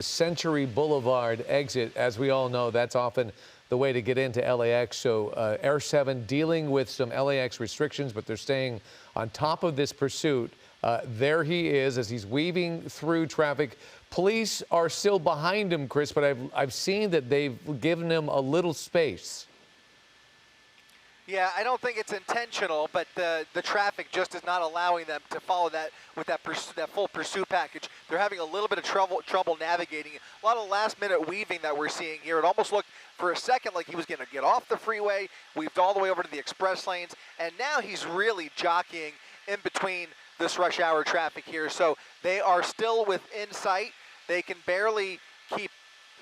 Century Boulevard exit. As we all know, that's often the way to get into LAX. So Air 7 dealing with some LAX restrictions, but they're staying on top of this pursuit. There he is as he's weaving through traffic. Police are still behind him, Chris, but I've seen that they've given him a little space. Yeah, I don't think it's intentional, but the traffic just is not allowing them to follow that with that full pursuit package. They're having a little bit of trouble navigating. A lot of last-minute weaving that we're seeing here. It almost looked for a second like he was going to get off the freeway, weaved all the way over to the express lanes, and now he's really jockeying in between this rush hour traffic here. So they are still within sight. They can barely keep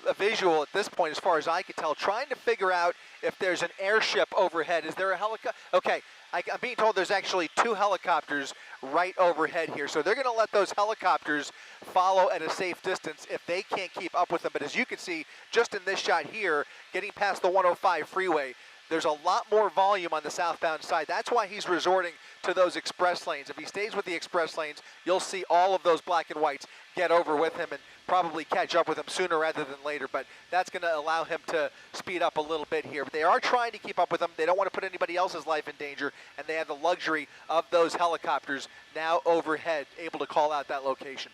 a visual at this point, as far as I can tell, trying to figure out if there's an airship overhead. Is there a helicopter? Okay, I'm being told there's actually 2 helicopters right overhead here. So they're going to let those helicopters follow at a safe distance if they can't keep up with them. But as you can see, just in this shot here, getting past the 105 freeway, there's a lot more volume on the southbound side. That's why he's resorting to those express lanes. If he stays with the express lanes, you'll see all of those black and whites get over with him and probably catch up with him sooner rather than later. But that's going to allow him to speed up a little bit here. But they are trying to keep up with him. They don't want to put anybody else's life in danger, and they have the luxury of those helicopters now overhead, able to call out that location.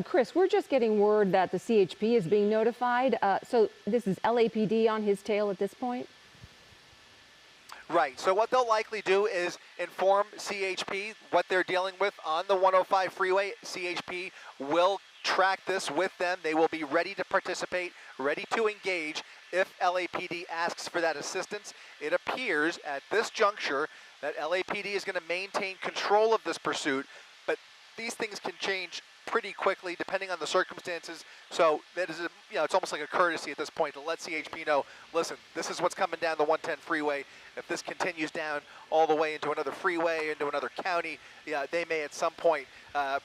Chris, we're just getting word that the CHP is being notified. So this is LAPD on his tail at this point? Right, so what they'll likely do is inform CHP what they're dealing with on the 105 freeway. CHP will track this with them. They will be ready to participate, ready to engage if LAPD asks for that assistance. It appears at this juncture that LAPD is going to maintain control of this pursuit, but these things can change pretty quickly depending on the circumstances. So that is, it's almost like a courtesy at this point to let CHP know, listen, this is what's coming down the 110 freeway. If this continues down all the way into another freeway, into another county, they may at some point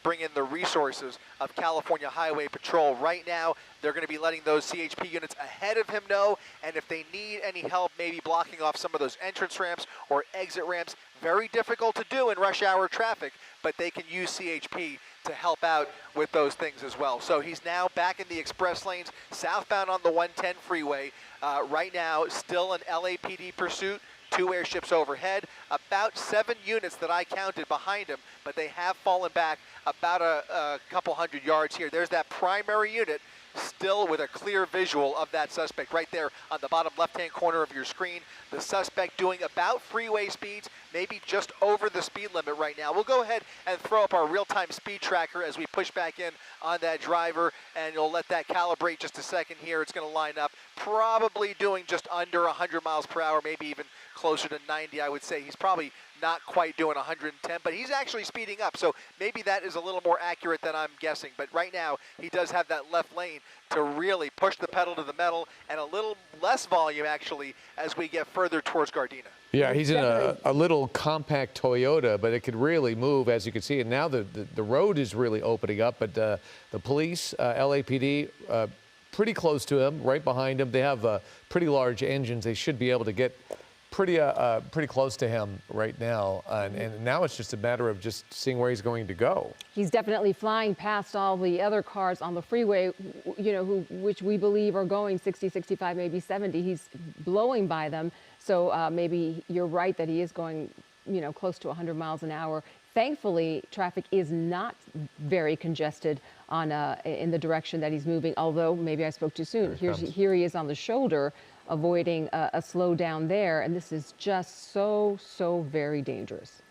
bring in the resources of California Highway Patrol. Right now, they're going to be letting those CHP units ahead of him know, and if they need any help, maybe blocking off some of those entrance ramps or exit ramps, very difficult to do in rush hour traffic, but they can use CHP to help out with those things as well. So he's now back in the express lanes, southbound on the 110 freeway. Right now, still an LAPD pursuit. 2 airships overhead, about 7 units that I counted behind him, but they have fallen back about a couple hundred yards here. There's that primary unit still with a clear visual of that suspect right there on the bottom left-hand corner of your screen. The suspect doing about freeway speeds, maybe just over the speed limit right now. We'll go ahead and throw up our real-time speed tracker as we push back in on that driver, and you'll let that calibrate just a second here. It's going to line up probably doing just under 100 miles per hour, maybe even closer to 90, I would say. He's probably not quite doing 110, but he's actually speeding up, so maybe that is a little more accurate than I'm guessing. But right now, he does have that left lane to really push the pedal to the metal, and a little less volume, actually, as we get further towards Gardena. Yeah, he's in a little compact Toyota, but it could really move, as you can see. And now the road is really opening up, but the police, LAPD, pretty close to him, right behind him. They have pretty large engines. They should be able to get pretty close to him right now, and now it's just a matter of just seeing where he's going to go. He's definitely flying past all the other cars on the freeway, which we believe are going 60, 65, maybe 70. He's blowing by them, so maybe you're right that he is going, close to 100 miles an hour. Thankfully, traffic is not very congested on in the direction that he's moving, although maybe I spoke too soon. Here he is on the shoulder, avoiding a slowdown there, and this is just so very dangerous.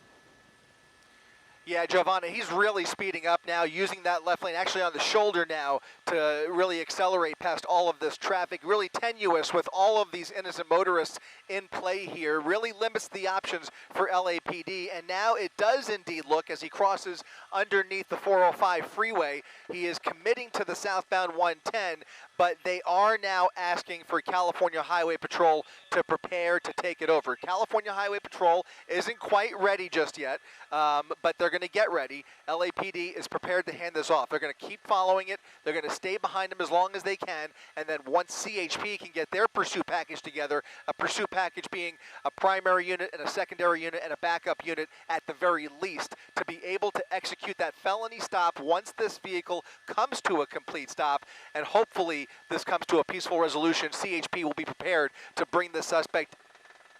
Yeah, Giovanna, he's really speeding up now, using that left lane, actually on the shoulder now, to really accelerate past all of this traffic. Really tenuous with all of these innocent motorists in play here. Really limits the options for LAPD, and now it does indeed look, as he crosses underneath the 405 freeway, he is committing to the southbound 110, but they are now asking for California Highway Patrol to prepare to take it over. California Highway Patrol isn't quite ready just yet, but they're going going to get ready. LAPD is prepared to hand this off. They're going to keep following it. They're going to stay behind them as long as they can. And then once CHP can get their pursuit package together, a pursuit package being a primary unit and a secondary unit and a backup unit at the very least, to be able to execute that felony stop once this vehicle comes to a complete stop. And hopefully this comes to a peaceful resolution. CHP will be prepared to bring the suspect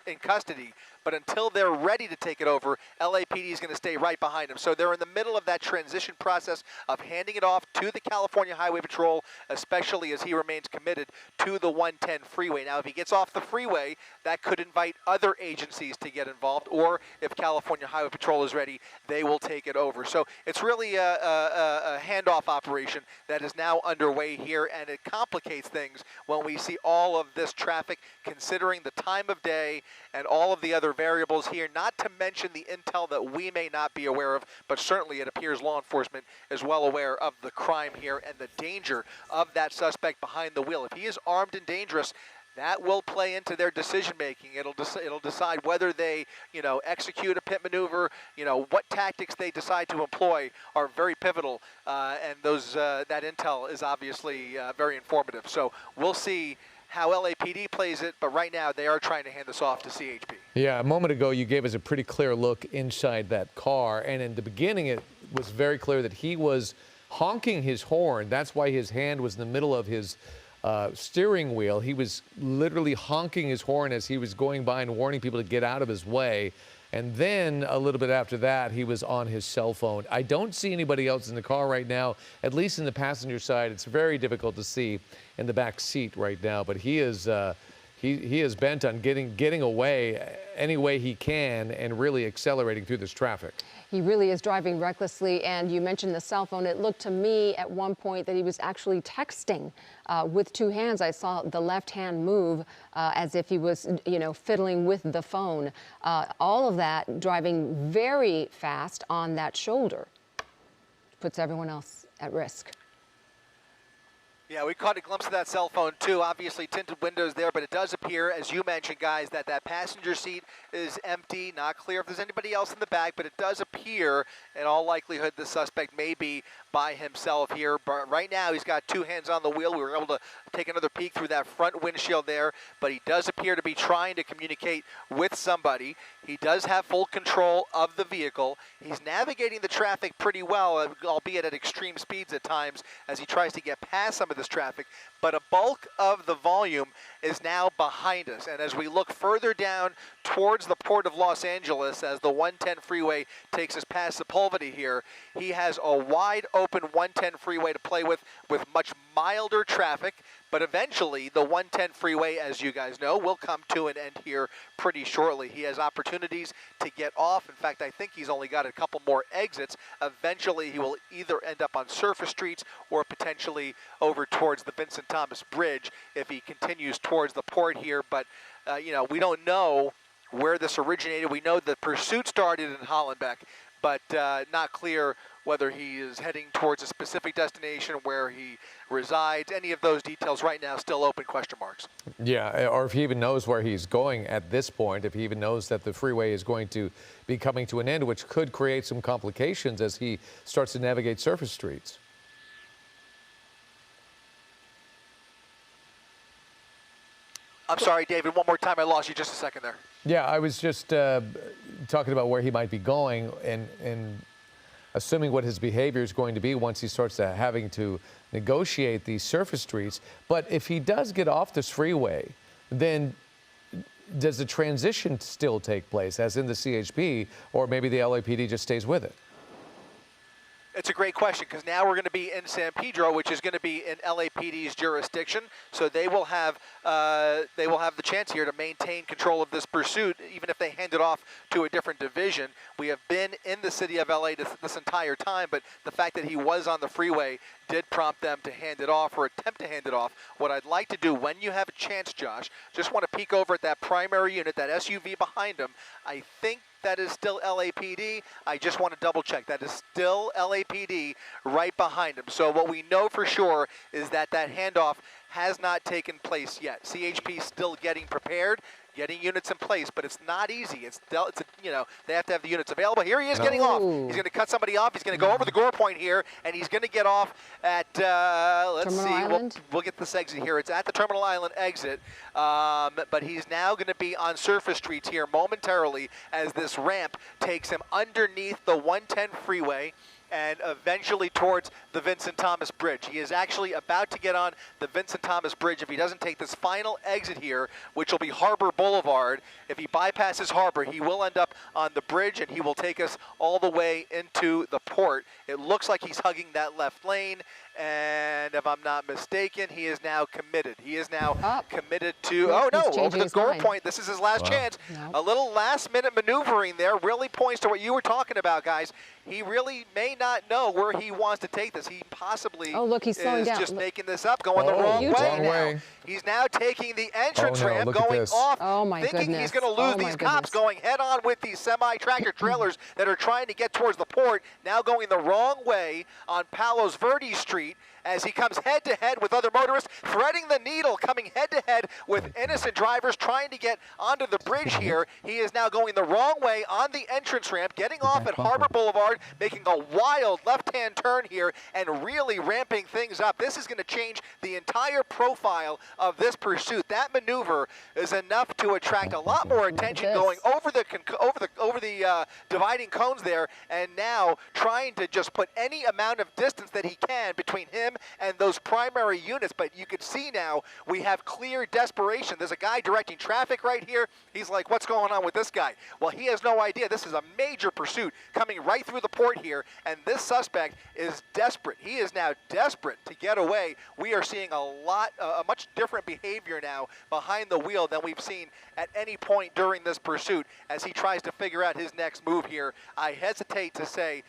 in custody. But until they're ready to take it over, LAPD is going to stay right behind them. So they're in the middle of that transition process of handing it off to the California Highway Patrol, especially as he remains committed to the 110 freeway. Now, if he gets off the freeway, that could invite other agencies to get involved, or if California Highway Patrol is ready, they will take it over. So it's really a handoff operation that is now underway here, and it complicates things when we see all of this traffic, considering the time of day and all of the other variables here, not to mention the intel that we may not be aware of, but certainly it appears law enforcement is well aware of the crime here and the danger of that suspect behind the wheel. If he is armed and dangerous, that will play into their decision making. It'll decide whether they, execute a pit maneuver. What tactics they decide to employ are very pivotal, and that intel is obviously very informative. So we'll see how LAPD plays it, but right now they are trying to hand this off to CHP. Yeah, a moment ago you gave us a pretty clear look inside that car, and in the beginning it was very clear that he was honking his horn. That's why his hand was in the middle of his steering wheel. He was literally honking his horn as he was going by and warning people to get out of his way. And then a little bit after that, he was on his cell phone. I don't see anybody else in the car right now, at least in the passenger side. It's very difficult to see in the back seat right now, but he is he is bent on getting away any way he can and really accelerating through this traffic. He really is driving recklessly, and you mentioned the cell phone. It looked to me at one point that he was actually texting with two hands. I saw the left hand move as if he was, fiddling with the phone. All of that driving very fast on that shoulder puts everyone else at risk. Yeah, we caught a glimpse of that cell phone too. Obviously tinted windows there, but it does appear, as you mentioned, guys, that passenger seat is empty. Not clear if there's anybody else in the back, but it does appear, in all likelihood, the suspect may be by himself here. But right now, he's got two hands on the wheel. We were able to take another peek through that front windshield there, but he does appear to be trying to communicate with somebody. He does have full control of the vehicle. He's navigating the traffic pretty well, albeit at extreme speeds at times, as he tries to get past some of this traffic. But a bulk of the volume is now behind us. And as we look further down towards the port of Los Angeles, as the 110 freeway takes us past Sepulveda here, he has a wide open 110 freeway to play with much milder traffic. But eventually, the 110 freeway, as you guys know, will come to an end here pretty shortly. He has opportunities to get off. In fact, I think he's only got a couple more exits. Eventually, he will either end up on surface streets or potentially over towards the Vincent Thomas Bridge if he continues towards the port here. But, we don't know where this originated. We know the pursuit started in Hollenbeck, but not clear whether he is heading towards a specific destination, where he resides. Any of those details right now still open question marks. Yeah, or if he even knows where he's going at this point, if he even knows that the freeway is going to be coming to an end, which could create some complications as he starts to navigate surface streets. I'm sorry, David, one more time. I lost you just a second there. Yeah, I was just talking about where he might be going and assuming what his behavior is going to be once he starts having to negotiate these surface streets. But if he does get off this freeway, then does the transition still take place, as in the CHP, or maybe the LAPD just stays with it? It's a great question, because now we're going to be in San Pedro, which is going to be in LAPD's jurisdiction. So they will have the chance here to maintain control of this pursuit, even if they hand it off to a different division. We have been in the city of LA this entire time, but the fact that he was on the freeway did prompt them to hand it off, or attempt to hand it off. What I'd like to do, when you have a chance, Josh, just want to peek over at that primary unit, that SUV behind him. I think that is still LAPD. I just want to double check. That is still LAPD right behind him. So what we know for sure is that handoff has not taken place yet. CHP still getting prepared, getting units in place, but it's not easy. It's you know, they have to have the units available. Here he is getting off. He's going to cut somebody off. He's going to go over the gore point here, and he's going to get off at, let's Terminal see, Island? we'll get this exit here. It's at the Terminal Island exit, but he's now going to be on surface streets here momentarily as this ramp takes him underneath the 110 freeway and eventually towards the Vincent Thomas Bridge. He is actually about to get on the Vincent Thomas Bridge if he doesn't take this final exit here, which will be Harbor Boulevard. If he bypasses Harbor, he will end up on the bridge and he will take us all the way into the port. It looks like he's hugging that left lane, and if I'm not mistaken, he is now committed. He is now committed to, oh no, over the gore point. This is his last chance. A little last-minute maneuvering there really points to what you were talking about, guys. He really may not know where he wants to take this. He possibly he's slowing down. just making this up, going the wrong way now. He's now taking the entrance ramp, going off, thinking he's going to lose these cops, going head-on with these semi-tractor trailers that are trying to get towards the port, now going the wrong way on Palos Verdes Street as he comes head-to-head with other motorists, threading the needle, coming head-to-head with innocent drivers trying to get onto the bridge here. He is now going the wrong way on the entrance ramp, getting off at Harbor Boulevard, making a wild left-hand turn here, and really ramping things up. This is going to change the entire profile of this pursuit. That maneuver is enough to attract a lot more attention, going over the dividing cones there, and now trying to just put any amount of distance that he can between him and those primary units. But you can see now we have clear desperation. There's a guy directing traffic right here. He's like, what's going on with this guy? Well, he has no idea. This is a major pursuit coming right through the port here, and this suspect is desperate. He is now desperate to get away. We are seeing a much different behavior now behind the wheel than we've seen at any point during this pursuit as he tries to figure out his next move here. I hesitate to say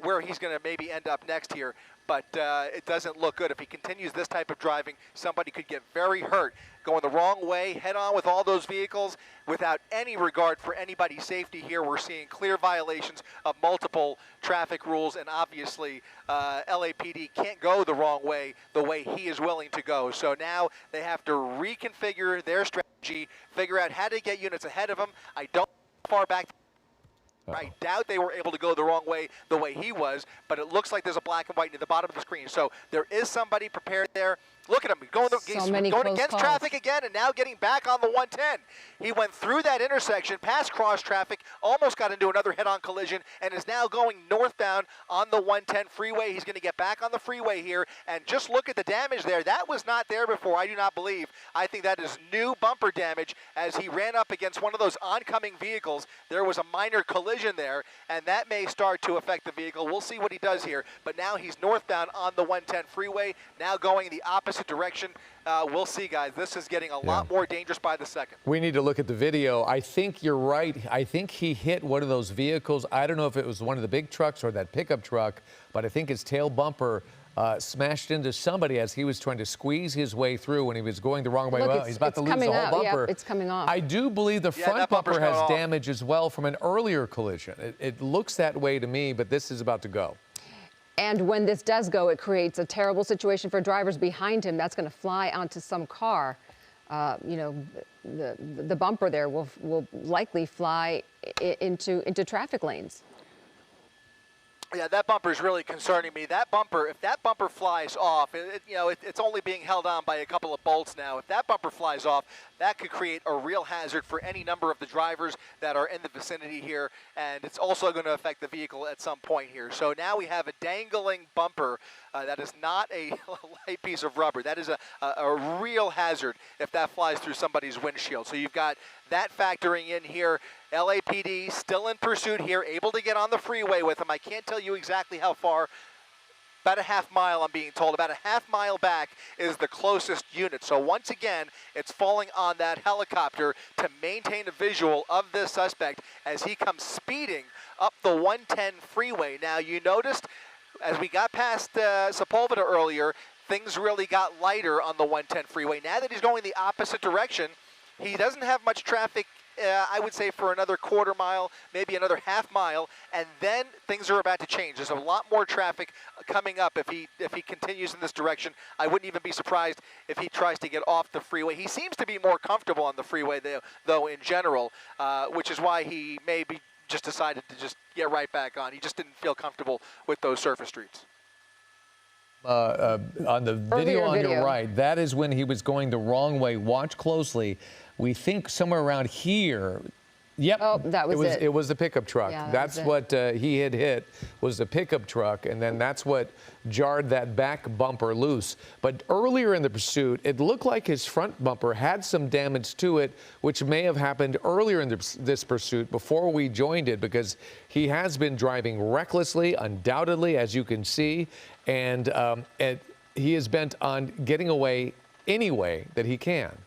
where he's going to maybe end up next here, but it doesn't look good. If he continues this type of driving, somebody could get very hurt. Going the wrong way, head on with all those vehicles without any regard for anybody's safety here. We're seeing clear violations of multiple traffic rules, and obviously LAPD can't go the wrong way the way he is willing to go. So now they have to reconfigure their strategy, figure out how to get units ahead of him. I don't know how far back. I doubt they were able to go the wrong way the way he was, but it looks like there's a black and white near the bottom of the screen. So there is somebody prepared there. Look at him, going against traffic again, and now getting back on the 110. He went through that intersection, past cross traffic, almost got into another head-on collision, and is now going northbound on the 110 freeway. He's going to get back on the freeway here, and just look at the damage there. That was not there before, I do not believe. I think that is new bumper damage as he ran up against one of those oncoming vehicles. There was a minor collision there, and that may start to affect the vehicle. We'll see what he does here, but now he's northbound on the 110 freeway, now going the opposite direction. We'll see, guys. This is getting a lot more dangerous by the second. We need to look at the video. I think you're right. I think he hit one of those vehicles. I don't know if it was one of the big trucks or that pickup truck, but I think his tail bumper smashed into somebody as he was trying to squeeze his way through when he was going the wrong way. Look, He's about to lose the whole bumper. It's coming off. I do believe the front bumper has damage as well from an earlier collision. It looks that way to me, but this is about to go. And when this does go, it creates a terrible situation for drivers behind him. That's going to fly onto some car. You know, the bumper there will likely fly into traffic lanes. Yeah, that bumper is really concerning me. That bumper, if that bumper flies off, it's only being held on by a couple of bolts now. If that bumper flies off, that could create a real hazard for any number of the drivers that are in the vicinity here, and it's also going to affect the vehicle at some point here. So now we have a dangling bumper that is not a light piece of rubber. That is a real hazard if that flies through somebody's windshield. So you've got that factoring in here. LAPD still in pursuit here, able to get on the freeway with him. I can't tell you exactly how far. About a half mile, I'm being told. About a half mile back is the closest unit. So once again, it's falling on that helicopter to maintain a visual of this suspect as he comes speeding up the 110 freeway. Now, you noticed as we got past Sepulveda earlier, things really got lighter on the 110 freeway. Now that he's going the opposite direction, he doesn't have much traffic I would say for another quarter mile, maybe another half mile, and then things are about to change. There's a lot more traffic coming up if he continues in this direction. I wouldn't even be surprised if he tries to get off the freeway. He seems to be more comfortable on the freeway though in general, which is why he maybe just decided to just get right back on. He just didn't feel comfortable with those surface streets. On the video on your right, that is when he was going the wrong way. Watch closely. We think somewhere around here. Yep. Oh, that was it. It was the pickup truck. Yeah, that's what he had hit, was the pickup truck, and then that's what jarred that back bumper loose. But earlier in the pursuit, it looked like his front bumper had some damage to it, which may have happened earlier in this pursuit before we joined it, because he has been driving recklessly, undoubtedly, as you can see, and he is bent on getting away any way that he can.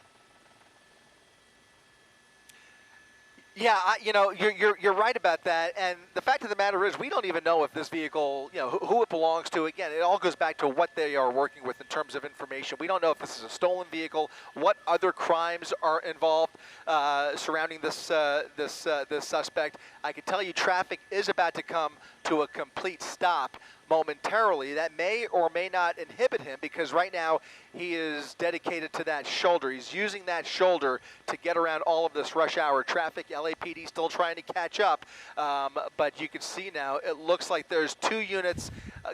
Yeah, you're right about that, and the fact of the matter is we don't even know if this vehicle, who it belongs to. Again, it all goes back to what they are working with in terms of information. We don't know if this is a stolen vehicle, what other crimes are involved surrounding this suspect. I can tell you traffic is about to come to a complete stop momentarily. That may or may not inhibit him, because right now he is dedicated to that shoulder. He's using that shoulder to get around all of this rush hour traffic. LAPD still trying to catch up, but you can see now it looks like there's 2 units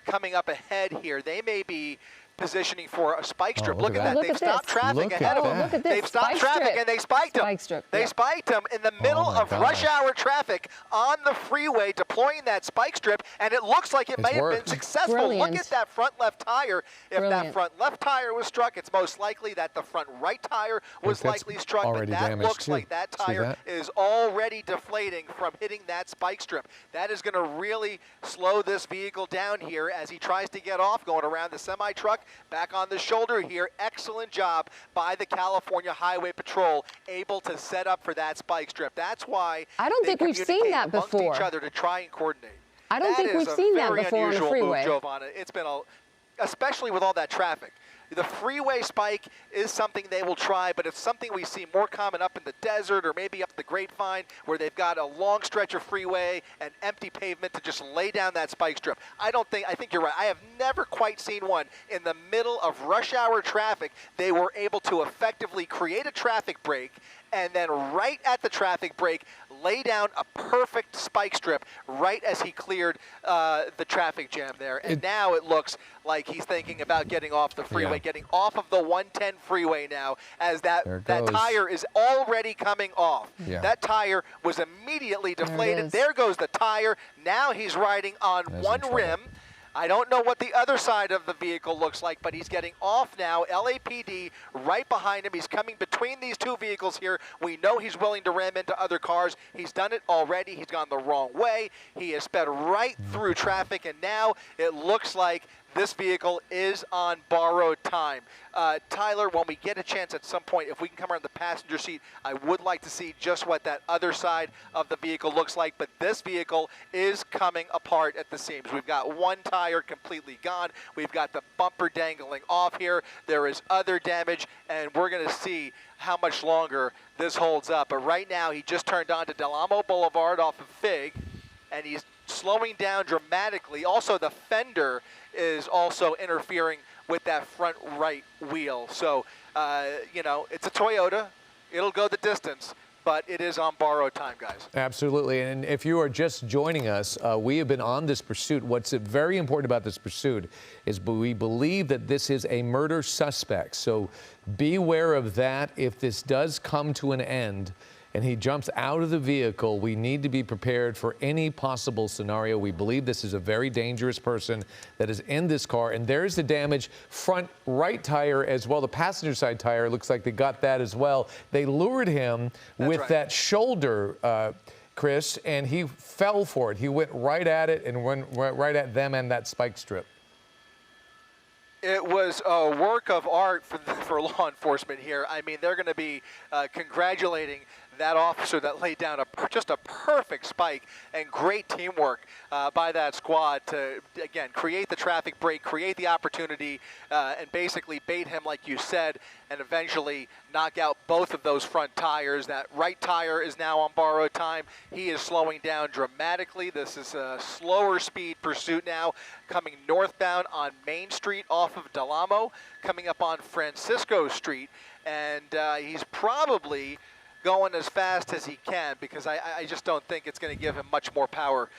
coming up ahead here. They may be positioning for a spike strip. Look at that. They've stopped traffic ahead of them. Look at this. They've stopped traffic and they spiked him. They spiked him in the middle of rush hour traffic on the freeway, deploying that spike strip, and it looks like it may have been successful. Brilliant. Look at that front left tire. If that front left tire was struck, it's most likely that the front right tire was likely struck, but that looks like that tire is already deflating from hitting that spike strip. That is going to really slow this vehicle down here as he tries to get off, going around the semi-truck. Back on the shoulder here. Excellent job by the California Highway Patrol, able to set up for that spike strip. That's why I don't think we've seen that before. Each other to try and coordinate. I don't think we've seen that before on the freeway. Move, Giovanna. It's been especially with all that traffic. The freeway spike is something they will try, but it's something we see more common up in the desert or maybe up the Grapevine, where they've got a long stretch of freeway and empty pavement to just lay down that spike strip. I think you're right. I have never quite seen one in the middle of rush hour traffic. They were able to effectively create a traffic break, and then right at the traffic break, lay down a perfect spike strip right as he cleared the traffic jam there. And now it looks like he's thinking about getting off the freeway, getting off of the 110 freeway now, as that tire is already coming off. That tire was immediately deflated. There goes the tire. Now he's riding on one rim. I don't know what the other side of the vehicle looks like, but he's getting off now. LAPD right behind him. He's coming between these 2 vehicles here. We know he's willing to ram into other cars. He's done it already. He's gone the wrong way. He has sped right through traffic, and now it looks like this vehicle is on borrowed time. Tyler, when we get a chance at some point, if we can come around the passenger seat, I would like to see just what that other side of the vehicle looks like. But this vehicle is coming apart at the seams. We've got one tire completely gone. We've got the bumper dangling off here. There is other damage, and we're going to see how much longer this holds up. But right now, he just turned onto Del Amo Boulevard off of Fig, and he's slowing down dramatically. Also, the fender is also interfering with that front right wheel. So, it's a Toyota. It'll go the distance, but it is on borrowed time, guys. Absolutely. And if you are just joining us, we have been on this pursuit. What's very important about this pursuit is we believe that this is a murder suspect. So beware of that. If this does come to an end and he jumps out of the vehicle, we need to be prepared for any possible scenario. We believe this is a very dangerous person that is in this car. And there's the damage. Front right tire as well. The passenger side tire looks like they got that as well. They lured him with that shoulder, Chris, and he fell for it. He went right at it and went right at them and that spike strip. It was a work of art for law enforcement here. I mean, they're going to be congratulating that officer that laid down just a perfect spike, and great teamwork by that squad to, again, create the traffic break, create the opportunity, and basically bait him, like you said, and eventually knock out both of those front tires. That right tire is now on borrowed time. He is slowing down dramatically. This is a slower speed pursuit now, coming northbound on Main Street off of Del Amo, coming up on Francisco Street, and he's probably going as fast as he can, because I just don't think it's going to give him much more power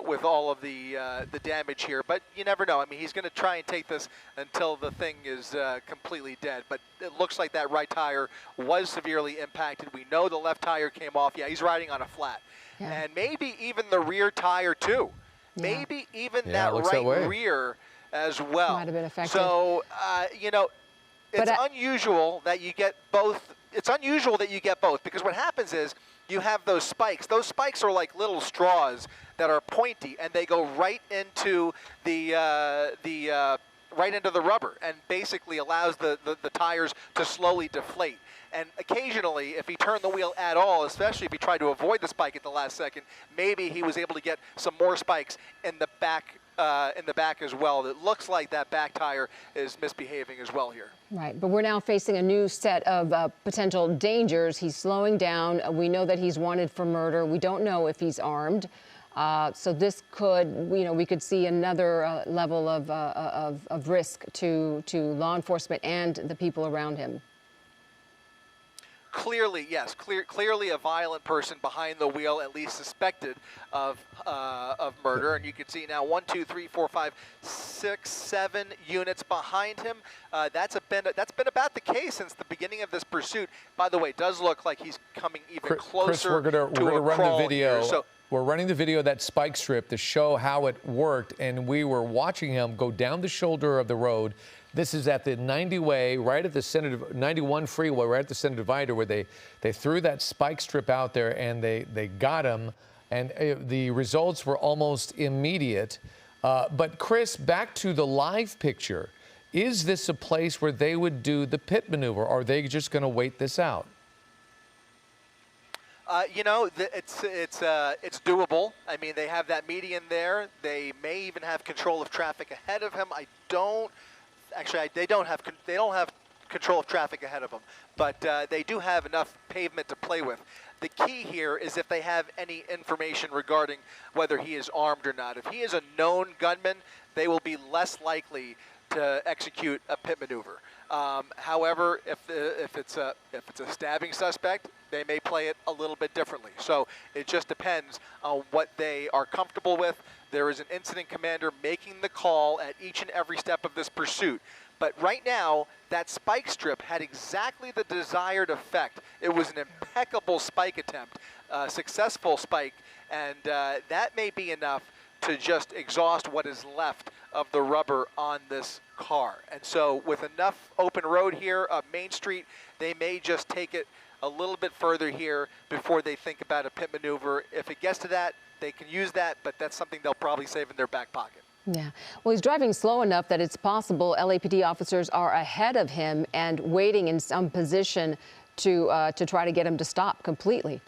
with all of the damage here. But you never know. I mean, he's going to try and take this until the thing is completely dead. But it looks like that right tire was severely impacted. We know the left tire came off. Yeah, he's riding on a flat. Yeah. And maybe even the rear tire too. Yeah. Maybe even that right rear as well. Might have been affected. So, you know, it's unusual that you get both. It's unusual that you get both, because what happens is you have those spikes. Those spikes are like little straws that are pointy, and they go right into the rubber, and basically allows the tires to slowly deflate. And occasionally, if he turned the wheel at all, especially if he tried to avoid the spike at the last second, maybe he was able to get some more spikes in the back as well. It looks like that back tire is misbehaving as well here. Right, but we're now facing a new set of potential dangers. He's slowing down. We know that he's wanted for murder. We don't know if he's armed. So this could, you know, we could see another level of risk to law enforcement and the people around him. Clearly, yes, clearly a violent person behind the wheel, at least suspected of murder. And you can see now 1, 2, 3, 4, 5, 6, 7 units behind him. That's been about the case since the beginning of this pursuit. By the way, it does look like he's coming even closer. Chris, we're gonna run the video. So, we're running the video of that spike strip to show how it worked, and we were watching him go down the shoulder of the road. This is at the 90 way, right at the center, 91 freeway, right at the center divider, where they threw that spike strip out there, and they got him, and the results were almost immediate. But Chris, back to the live picture, is this a place where they would do the pit maneuver, or are they just going to wait this out? You know, it's doable. I mean, they have that median there. They may even have control of traffic ahead of him. They don't have control of traffic ahead of them, but they do have enough pavement to play with. The key here is if they have any information regarding whether he is armed or not. If he is a known gunman, they will be less likely to execute a pit maneuver. However, if it's a stabbing suspect, they may play it a little bit differently. So it just depends on what they are comfortable with. There is an incident commander making the call at each and every step of this pursuit. But right now, that spike strip had exactly the desired effect. It was an impeccable spike attempt, a successful spike, and that may be enough to just exhaust what is left of the rubber on this car. And so with enough open road here up Main Street, they may just take it a little bit further here before they think about a pit maneuver. If it gets to that, they can use that, but that's something they'll probably save in their back pocket. Yeah, well, he's driving slow enough that it's possible LAPD officers are ahead of him and waiting in some position to try to get him to stop completely.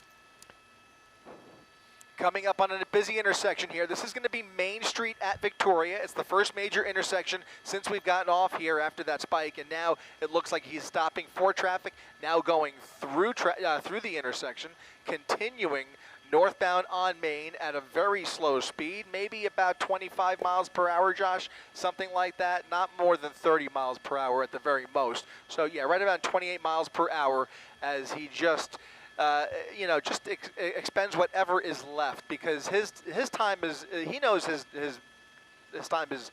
Coming up on a busy intersection here. This is going to be Main Street at Victoria. It's the first major intersection since we've gotten off here after that spike, and now it looks like he's stopping for traffic, now going through the intersection, continuing northbound on Main at a very slow speed, maybe about 25 miles per hour, Josh, something like that, not more than 30 miles per hour at the very most. So yeah, right around 28 miles per hour as he just expends whatever is left, because his time is, he knows his time is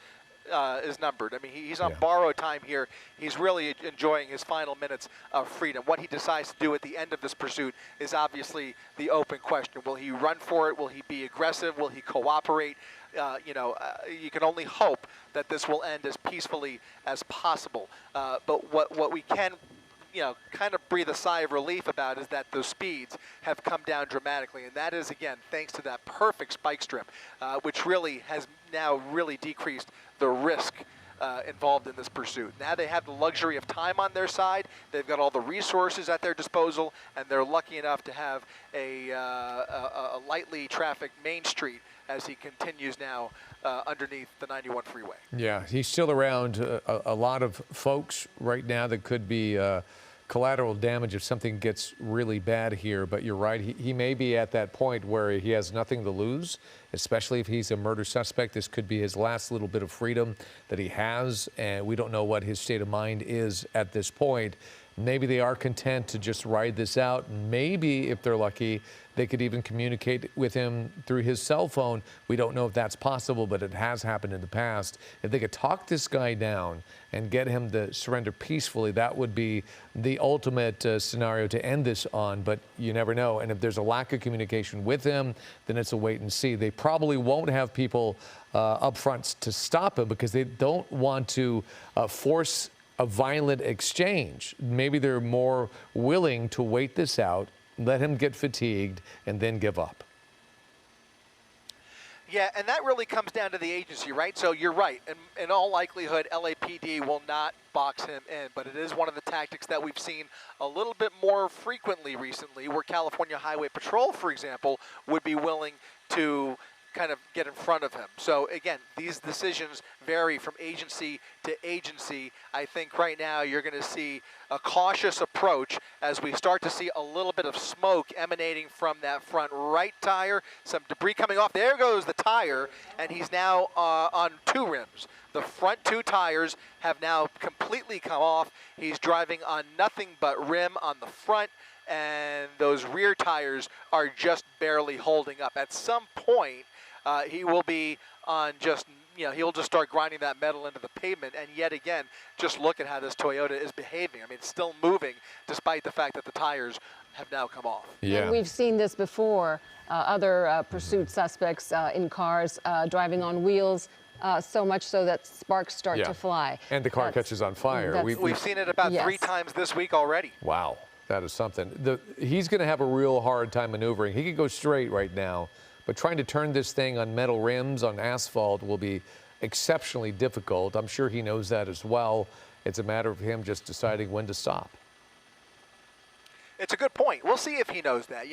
numbered. I mean, he's on borrowed time here. He's really enjoying his final minutes of freedom. What he decides to do at the end of this pursuit is obviously the open question. Will he run for it? Will he be aggressive? Will he cooperate? You can only hope that this will end as peacefully as possible. But what we can kind of breathe a sigh of relief about is that those speeds have come down dramatically. And that is, again, thanks to that perfect spike strip, which really has now really decreased the risk involved in this pursuit. Now they have the luxury of time on their side. They've got all the resources at their disposal, and they're lucky enough to have a lightly trafficked Main Street as he continues now underneath the 91 freeway. Yeah, he's still around a lot of folks right now that could be collateral damage if something gets really bad here. But you're right, he may be at that point where he has nothing to lose, especially if he's a murder suspect. This could be his last little bit of freedom that he has, and we don't know what his state of mind is at this point. Maybe they are content to just ride this out. Maybe, if they're lucky, they could even communicate with him through his cell phone. We don't know if that's possible, but it has happened in the past. If they could talk this guy down and get him to surrender peacefully, that would be the ultimate scenario to end this on, but you never know. And if there's a lack of communication with him, then it's a wait and see. They probably won't have people up front to stop him because they don't want to force a violent exchange. Maybe they're more willing to wait this out, let him get fatigued, and then give up. Yeah, and that really comes down to the agency, right? So you're right. In all likelihood, LAPD will not box him in, but it is one of the tactics that we've seen a little bit more frequently recently, where California Highway Patrol, for example, would be willing to kind of get in front of him. So again, these decisions vary from agency to agency. I think right now you're going to see a cautious approach as we start to see a little bit of smoke emanating from that front right tire, some debris coming off. There goes the tire, and he's now on two rims. The front two tires have now completely come off. He's driving on nothing but rim on the front, and those rear tires are just barely holding up. At some point, he will be on just, he'll just start grinding that metal into the pavement. And yet again, just look at how this Toyota is behaving. I mean, it's still moving despite the fact that the tires have now come off. Yeah. And we've seen this before. Other pursuit suspects in cars driving on wheels, so much so that sparks start to fly. And the car catches on fire. We've seen it about 3 times this week already. Wow, that is something. He's going to have a real hard time maneuvering. He could go straight right now, but trying to turn this thing on metal rims, on asphalt, will be exceptionally difficult. I'm sure he knows that as well. It's a matter of him just deciding when to stop. It's a good point. We'll see if he knows that.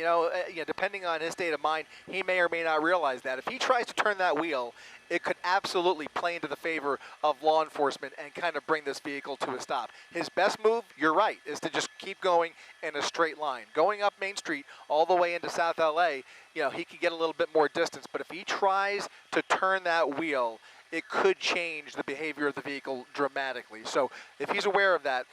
Depending on his state of mind, he may or may not realize that. If he tries to turn that wheel, it could absolutely play into the favor of law enforcement and kind of bring this vehicle to a stop. His best move, you're right, is to just keep going in a straight line. Going up Main Street all the way into South LA, he could get a little bit more distance. But if he tries to turn that wheel, it could change the behavior of the vehicle dramatically. So if he's aware of that,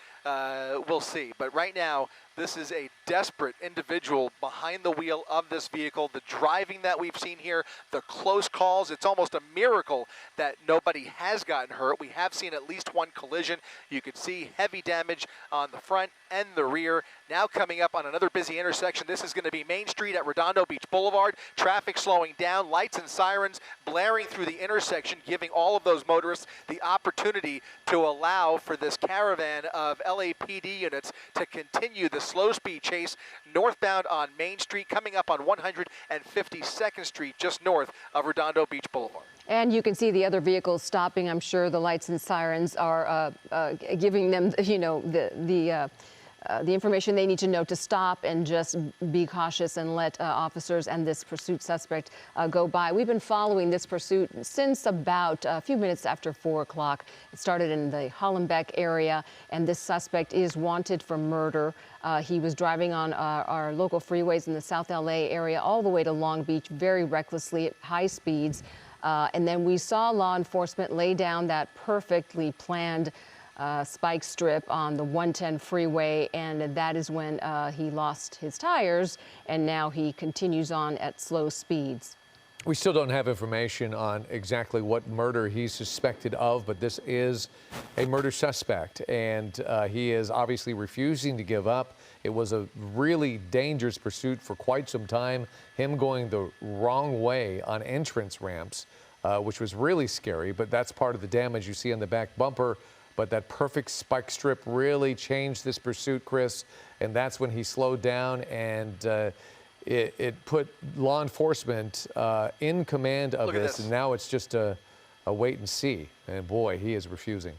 we'll see. But right now, this is a desperate individual behind the wheel of this vehicle. The driving that we've seen here, the close calls, it's almost a miracle that nobody has gotten hurt. We have seen at least one collision. You can see heavy damage on the front and the rear. Now coming up on another busy intersection. This is going to be Main Street at Redondo Beach Boulevard. Traffic slowing down, lights and sirens blaring through the intersection, giving all of those motorists the opportunity to allow for this caravan of LAPD units to continue the slow speed chase northbound on Main Street, coming up on 152nd Street, just north of Redondo Beach Boulevard. And you can see the other vehicles stopping. I'm sure the lights and sirens are giving them, the information they need to know to stop and just be cautious and let officers and this pursuit suspect go by. We've been following this pursuit since about a few minutes after 4 o'clock. It started in the Hollenbeck area, and this suspect is wanted for murder. He was driving on our local freeways in the South LA area all the way to Long Beach very recklessly at high speeds. And then we saw law enforcement lay down that perfectly planned spike strip on the 110 freeway, and that is when he lost his tires, and now he continues on at slow speeds. We still don't have information on exactly what murder he's suspected of, but this is a murder suspect, and he is obviously refusing to give up. It was a really dangerous pursuit for quite some time, him going the wrong way on entrance ramps, which was really scary, but that's part of the damage you see on the back bumper. But that perfect spike strip really changed this pursuit, Chris, and that's when he slowed down, and it put law enforcement in command of this, and now it's just a wait and see. And boy, he is refusing.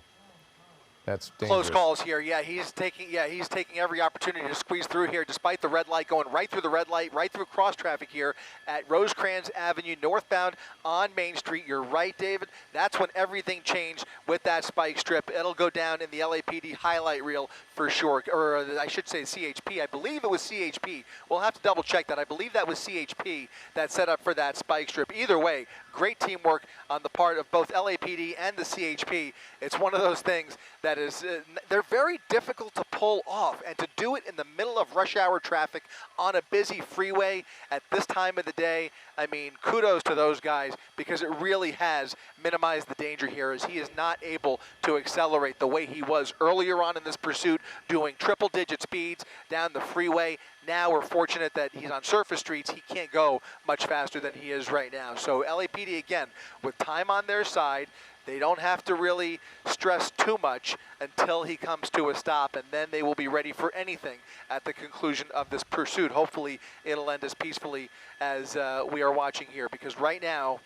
That's dangerous. Close calls here. Yeah, he's taking every opportunity to squeeze through here, despite the red light, going right through the red light, right through cross traffic here at Rosecrans Avenue, northbound on Main Street. You're right, David. That's when everything changed with that spike strip. It'll go down in the LAPD highlight reel for sure, or I should say CHP. I believe it was CHP. We'll have to double check that. I believe that was CHP that set up for that spike strip. Either way, great teamwork on the part of both LAPD and the CHP. It's one of those things that is, they're very difficult to pull off, and to do it in the middle of rush hour traffic on a busy freeway at this time of the day, I mean, kudos to those guys, because it really has minimized the danger here, as he is not able to accelerate the way he was earlier on in this pursuit, doing triple-digit speeds down the freeway. Now we're fortunate that he's on surface streets. He can't go much faster than he is right now. So LAPD, again, with time on their side, they don't have to really stress too much until he comes to a stop, and then they will be ready for anything at the conclusion of this pursuit. Hopefully it'll end as peacefully as we are watching here, because right now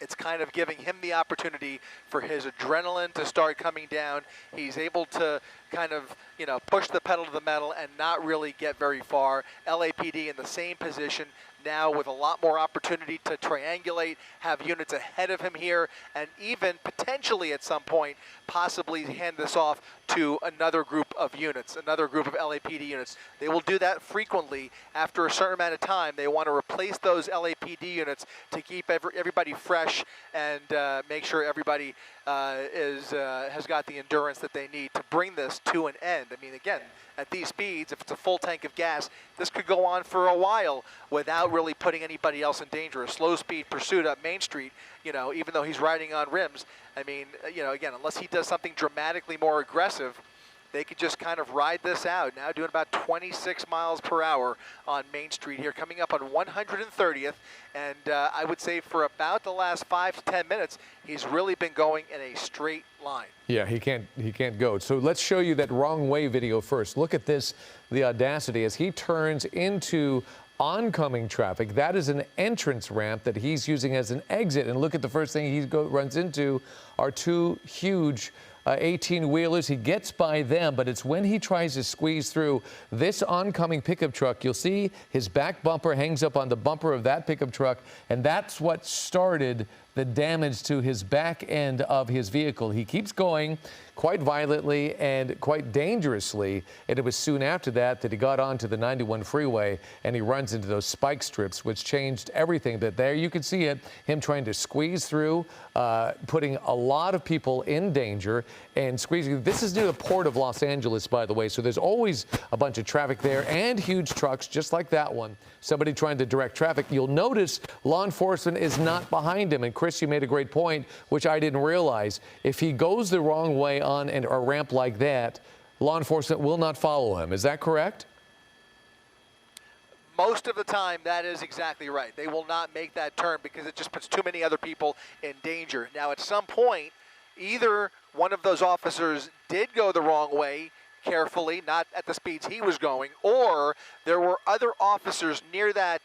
it's kind of giving him the opportunity for his adrenaline to start coming down. He's able to kind of, push the pedal to the metal and not really get very far. LAPD in the same position now, with a lot more opportunity to triangulate, have units ahead of him here, and even potentially at some point possibly hand this off to another group of units, another group of LAPD units. They will do that frequently. After a certain amount of time, they want to replace those LAPD units to keep everybody fresh and make sure everybody has got the endurance that they need to bring this to an end. I mean, again, at these speeds, if it's a full tank of gas, this could go on for a while without really putting anybody else in danger. A slow speed pursuit up Main Street, even though he's riding on rims, I mean, again, unless he does something dramatically more aggressive, they could just kind of ride this out. Now doing about 26 miles per hour on Main Street here, coming up on 130th. And I would say for about the last 5 to 10 minutes, he's really been going in a straight line. Yeah, he can't go. So let's show you that wrong way video first. Look at this, the audacity as he turns into oncoming traffic. That is an entrance ramp that he's using as an exit. And look at the first thing he runs into are two huge 18-wheelers. He gets by them, but it's when he tries to squeeze through this oncoming pickup truck. You'll see his back bumper hangs up on the bumper of that pickup truck, and that's what started the damage to his back end of his vehicle. He keeps going quite violently and quite dangerously, and it was soon after that that he got onto the 91 freeway and he runs into those spike strips, which changed everything. But there you can see it, him trying to squeeze through, putting a lot of people in danger and squeezing. This is near the Port of Los Angeles, by the way, so there's always a bunch of traffic there and huge trucks just like that one. Somebody trying to direct traffic. You'll notice law enforcement is not behind him. And Chris, you made a great point, which I didn't realize. If he goes the wrong way on a ramp like that, law enforcement will not follow him. Is that correct? Most of the time, that is exactly right. They will not make that turn because it just puts too many other people in danger. Now, at some point, either one of those officers did go the wrong way, carefully, not at the speeds he was going, or there were other officers near that,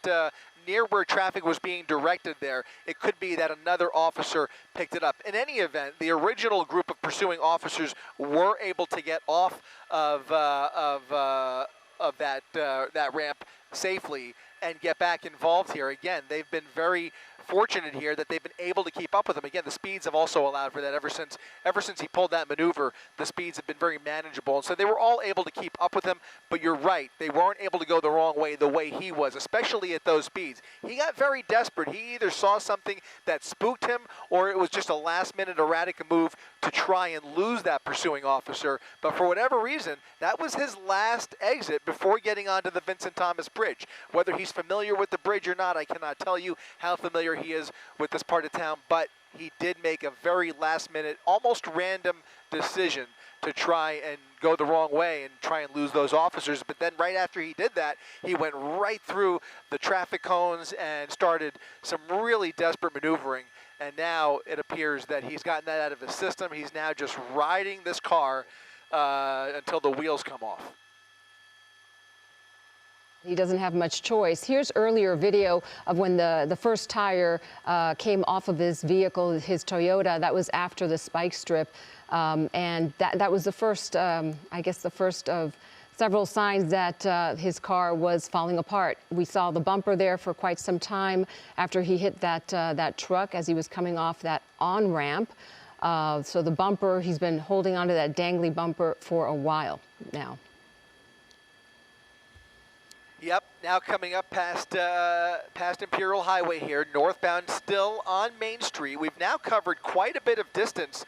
near where traffic was being directed there. It could be that another officer picked it up. In any event, the original group of pursuing officers were able to get off of that ramp safely and get back involved here. Again, they've been very fortunate here that they've been able to keep up with him. Again, the speeds have also allowed for that. Ever since he pulled that maneuver, the speeds have been very manageable. And so they were all able to keep up with him, but you're right, they weren't able to go the wrong way the way he was, especially at those speeds. He got very desperate. He either saw something that spooked him or it was just a last-minute erratic move to try and lose that pursuing officer. But for whatever reason, that was his last exit before getting onto the Vincent Thomas Bridge. Whether he's familiar with the bridge or not, I cannot tell you how familiar he is with this part of town, but he did make a very last-minute, almost random decision to try and go the wrong way and try and lose those officers. But then right after he did that, he went right through the traffic cones and started some really desperate maneuvering. And now it appears that he's gotten that out of his system. He's now just riding this car until the wheels come off. He doesn't have much choice. Here's earlier video of when the first tire came off of his vehicle, his Toyota. That was after the spike strip. And that was the first, I guess, the first of several signs that his car was falling apart. We saw the bumper there for quite some time after he hit that truck as he was coming off that on-ramp. So the bumper, he's been holding onto that dangly bumper for a while now. Yep, now coming up past Imperial Highway here, northbound still on Main Street. We've now covered quite a bit of distance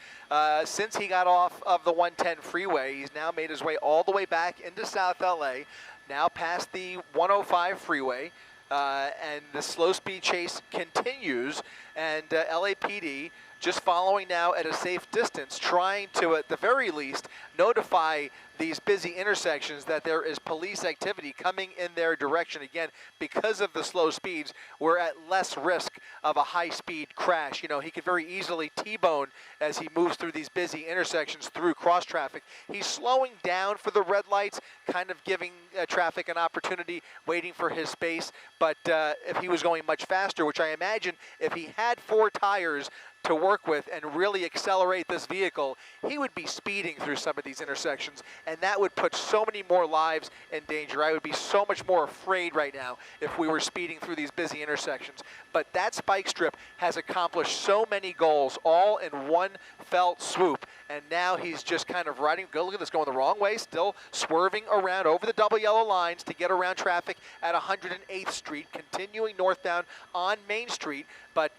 since he got off of the 110 freeway. He's now made his way all the way back into South LA, now past the 105 freeway, and the slow speed chase continues, and LAPD just following now at a safe distance, trying to, at the very least, notify these busy intersections that there is police activity coming in their direction. Again, because of the slow speeds, we're at less risk of a high-speed crash. You know, he could very easily T-bone as he moves through these busy intersections through cross-traffic. He's slowing down for the red lights, kind of giving traffic an opportunity, waiting for his space. But if he was going much faster, which I imagine if he had 4 tires to work with and really accelerate this vehicle, he would be speeding through some of these intersections, and that would put so many more lives in danger. I would be so much more afraid right now if we were speeding through these busy intersections. But that spike strip has accomplished so many goals all in one fell swoop, and now he's just kind of riding. Go look at this, going the wrong way, still swerving around over the double yellow lines to get around traffic at 108th Street, continuing northbound on Main Street, but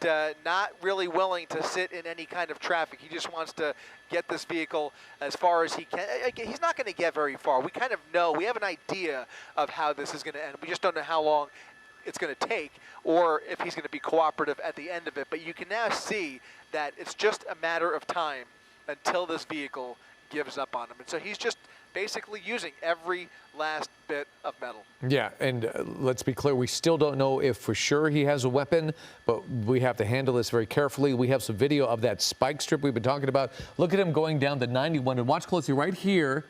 not really willing to sit in any kind of traffic. He just wants to get this vehicle as far as he can. He's not going to get very far. We kind of know, we have an idea of how this is going to end. We just don't know how long it's going to take or if he's going to be cooperative at the end of it. But you can now see that it's just a matter of time until this vehicle gives up on him. And so he's just basically using every last bit of metal. Yeah, and let's be clear, we still don't know if for sure he has a weapon, but we have to handle this very carefully. We have some video of that spike strip we've been talking about. Look at him going down the 91, and watch closely right here.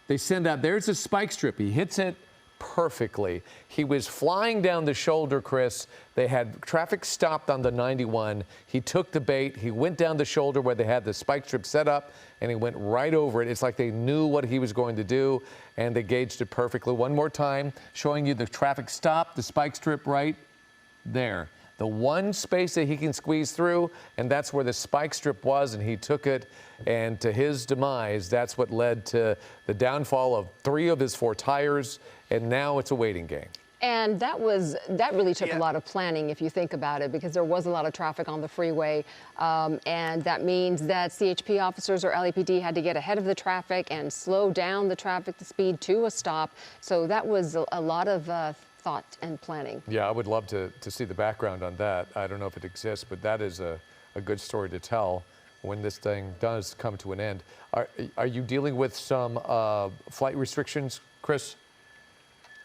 They send out, there's a spike strip. He hits it perfectly. He was flying down the shoulder, Chris. They had traffic stopped on the 91. He took the bait. He went down the shoulder where they had the spike strip set up, and he went right over it. It's like they knew what he was going to do, and they gauged it perfectly. One more time, showing you the traffic stop, the spike strip right there. The one space that he can squeeze through, and that's where the spike strip was, and he took it. And to his demise, that's what led to the downfall of 3 of his 4 tires, and now it's a waiting game. And that really took a lot of planning, if you think about it, because there was a lot of traffic on the freeway. And that means that CHP officers or LAPD had to get ahead of the traffic and slow down the traffic, the speed to a stop. So that was a lot of thought and planning. Yeah, I would love to see the background on that. I don't know if it exists, but that is a good story to tell when this thing does come to an end. Are you dealing with some flight restrictions, Chris?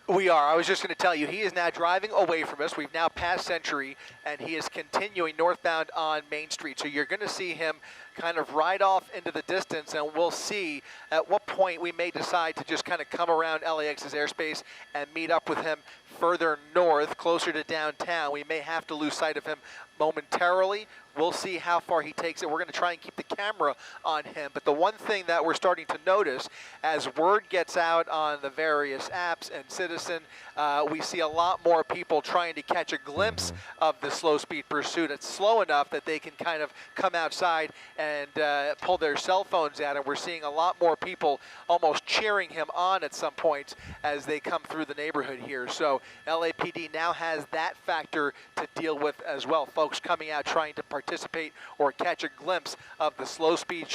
We are. I was just going to tell you, he is now driving away from us. We've now passed Century, and he is continuing northbound on Main Street. So you're going to see him kind of ride off into the distance, and we'll see at what point we may decide to just kind of come around LAX's airspace and meet up with him further north, closer to downtown. We may have to lose sight of him momentarily. We'll see how far he takes it. We're going to try and keep the camera on him. But the one thing that we're starting to notice as word gets out on the various apps and Citizen, we see a lot more people trying to catch a glimpse of the slow speed pursuit. It's slow enough that they can kind of come outside and pull their cell phones out. And we're seeing a lot more people almost cheering him on at some points as they come through the neighborhood here. So LAPD now has that factor to deal with as well. Folks coming out trying to participate or catch a glimpse of the slow speed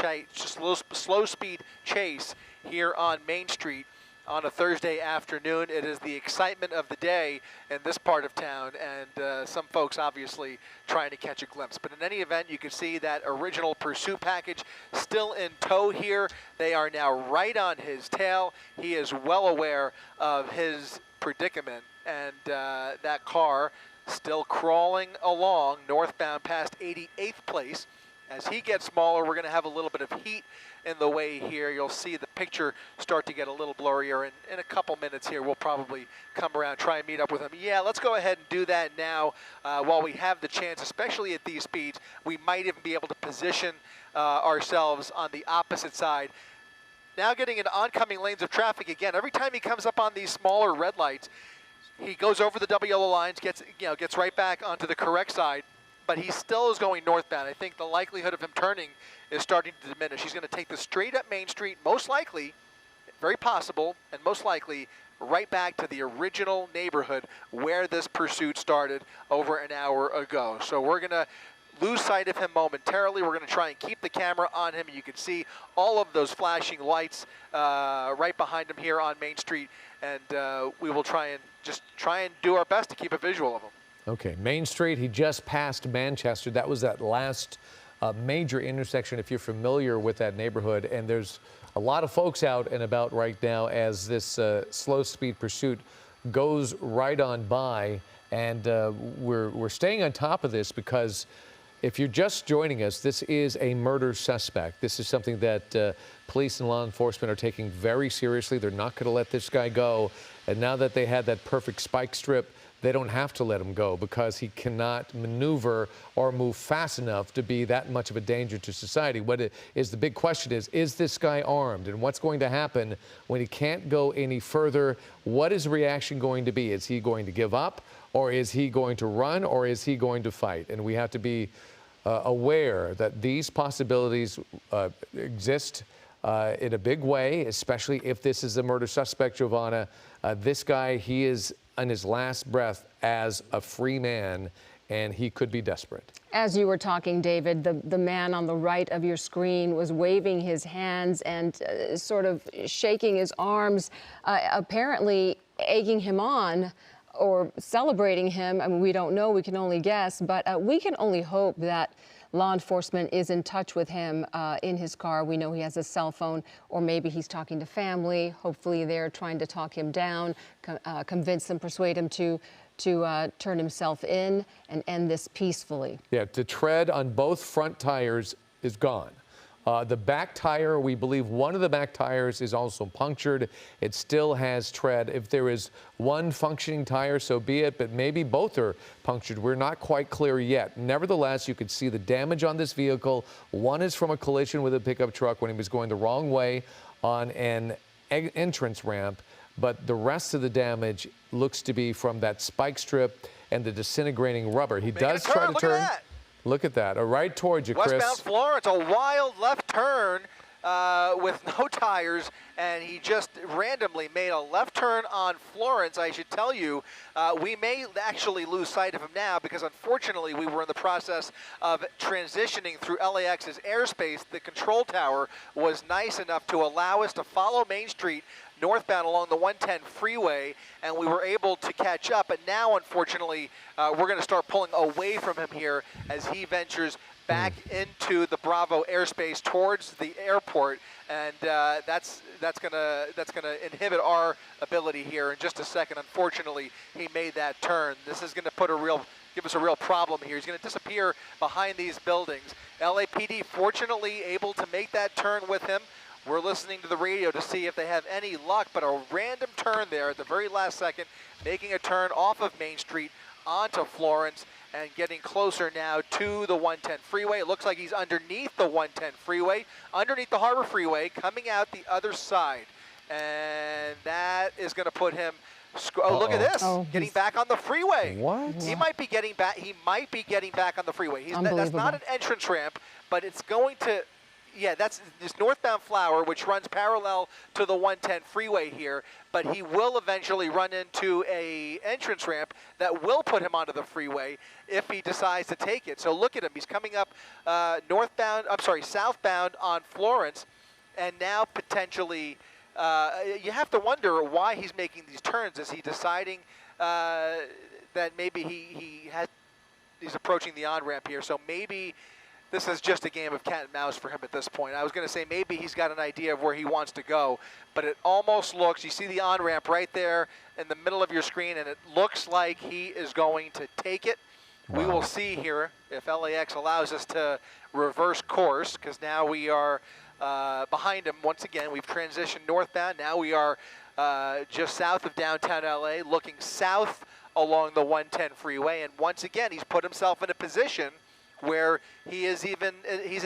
chase here on Main Street on a Thursday afternoon. It is the excitement of the day in this part of town, and some folks obviously trying to catch a glimpse. But in any event, you can see that original pursuit package still in tow here. They are now right on his tail. He is well aware of his predicament, and that car still crawling along northbound past 88th Place. As he gets smaller, we're going to have a little bit of heat in the way here. You'll see the picture start to get a little blurrier, and in a couple minutes here, we'll probably come around, try and meet up with him. Yeah, let's go ahead and do that now while we have the chance, especially at these speeds. We might even be able to position ourselves on the opposite side. Now getting into oncoming lanes of traffic again. Every time he comes up on these smaller red lights, he goes over the double yellow lines, gets right back onto the correct side, but he still is going northbound. I think the likelihood of him turning is starting to diminish. He's going to take the straight up Main Street, most likely, very possible, and most likely right back to the original neighborhood where this pursuit started over an hour ago. So we're going to lose sight of him momentarily. We're going to try and keep the camera on him. You can see all of those flashing lights right behind him here on Main Street, and we will try and do our best to keep a visual of him. Okay, Main Street, he just passed Manchester. That was that last major intersection, if you're familiar with that neighborhood, and there's a lot of folks out and about right now as this slow speed pursuit goes right on by, and we're staying on top of this because if you're just joining us, this is a murder suspect. This is something that police and law enforcement are taking very seriously. They're not going to let this guy go. And now that they had that perfect spike strip, they don't have to let him go because he cannot maneuver or move fast enough to be that much of a danger to society. What is the big question is this guy armed? And what's going to happen when he can't go any further? What is the reaction going to be? Is he going to give up, or is he going to run, or is he going to fight? And we have to be aware that these possibilities exist in a big way, especially if this is a murder suspect, Giovanna. This guy, he is on his last breath as a free man, and he could be desperate. As you were talking, David, the man on the right of your screen was waving his hands and sort of shaking his arms, apparently egging him on or celebrating him. I mean, we don't know, we can only guess, but we can only hope that law enforcement is in touch with him in his car. We know he has a cell phone, or maybe he's talking to family. Hopefully they're trying to talk him down, convince him, persuade him to turn himself in and end this peacefully. Yeah, the tread on both front tires is gone. The back tire, we believe one of the back tires is also punctured. It still has tread. If there is one functioning tire, so be it, but maybe both are punctured. We're not quite clear yet. Nevertheless, you can see the damage on this vehicle. One is from a collision with a pickup truck when he was going the wrong way on an entrance ramp, but the rest of the damage looks to be from that spike strip and the disintegrating rubber. He does try to turn. Look at that. Right towards you, Chris. Westbound Florence, a wild left turn with no tires, and he just randomly made a left turn on Florence. I should tell you, we may actually lose sight of him now because unfortunately we were in the process of transitioning through LAX's airspace. The control tower was nice enough to allow us to follow Main Street northbound along the 110 freeway, and we were able to catch up. But now, unfortunately, we're going to start pulling away from him here as he ventures back into the Bravo airspace towards the airport, and that's gonna inhibit our ability here in just a second. Unfortunately, he made that turn. This is going to give us a real problem here. He's going to disappear behind these buildings. LAPD fortunately able to make that turn with him. We're listening to the radio to see if they have any luck, but a random turn there at the very last second, making a turn off of Main Street onto Florence and getting closer now to the 110 freeway. It looks like he's underneath the 110 freeway, underneath the Harbor Freeway, coming out the other side. And that is going to put him, oh, look at this, getting back on the freeway. What? He might be getting back, on the freeway. That's not an entrance ramp, but it's going to, yeah, that's this northbound Flower, which runs parallel to the 110 freeway here, but he will eventually run into a entrance ramp that will put him onto the freeway if he decides to take it. So look at him. He's coming up southbound on Florence, and now potentially you have to wonder why he's making these turns. Is he deciding that maybe he's approaching the on-ramp here, so maybe this is just a game of cat and mouse for him at this point. I was going to say maybe he's got an idea of where he wants to go, but it almost looks, you see the on-ramp right there in the middle of your screen, and it looks like he is going to take it. Wow. We will see here if LAX allows us to reverse course, because now we are behind him. Once again, we've transitioned northbound. Now we are just south of downtown LA, looking south along the 110 freeway. And once again, he's put himself in a position where he's in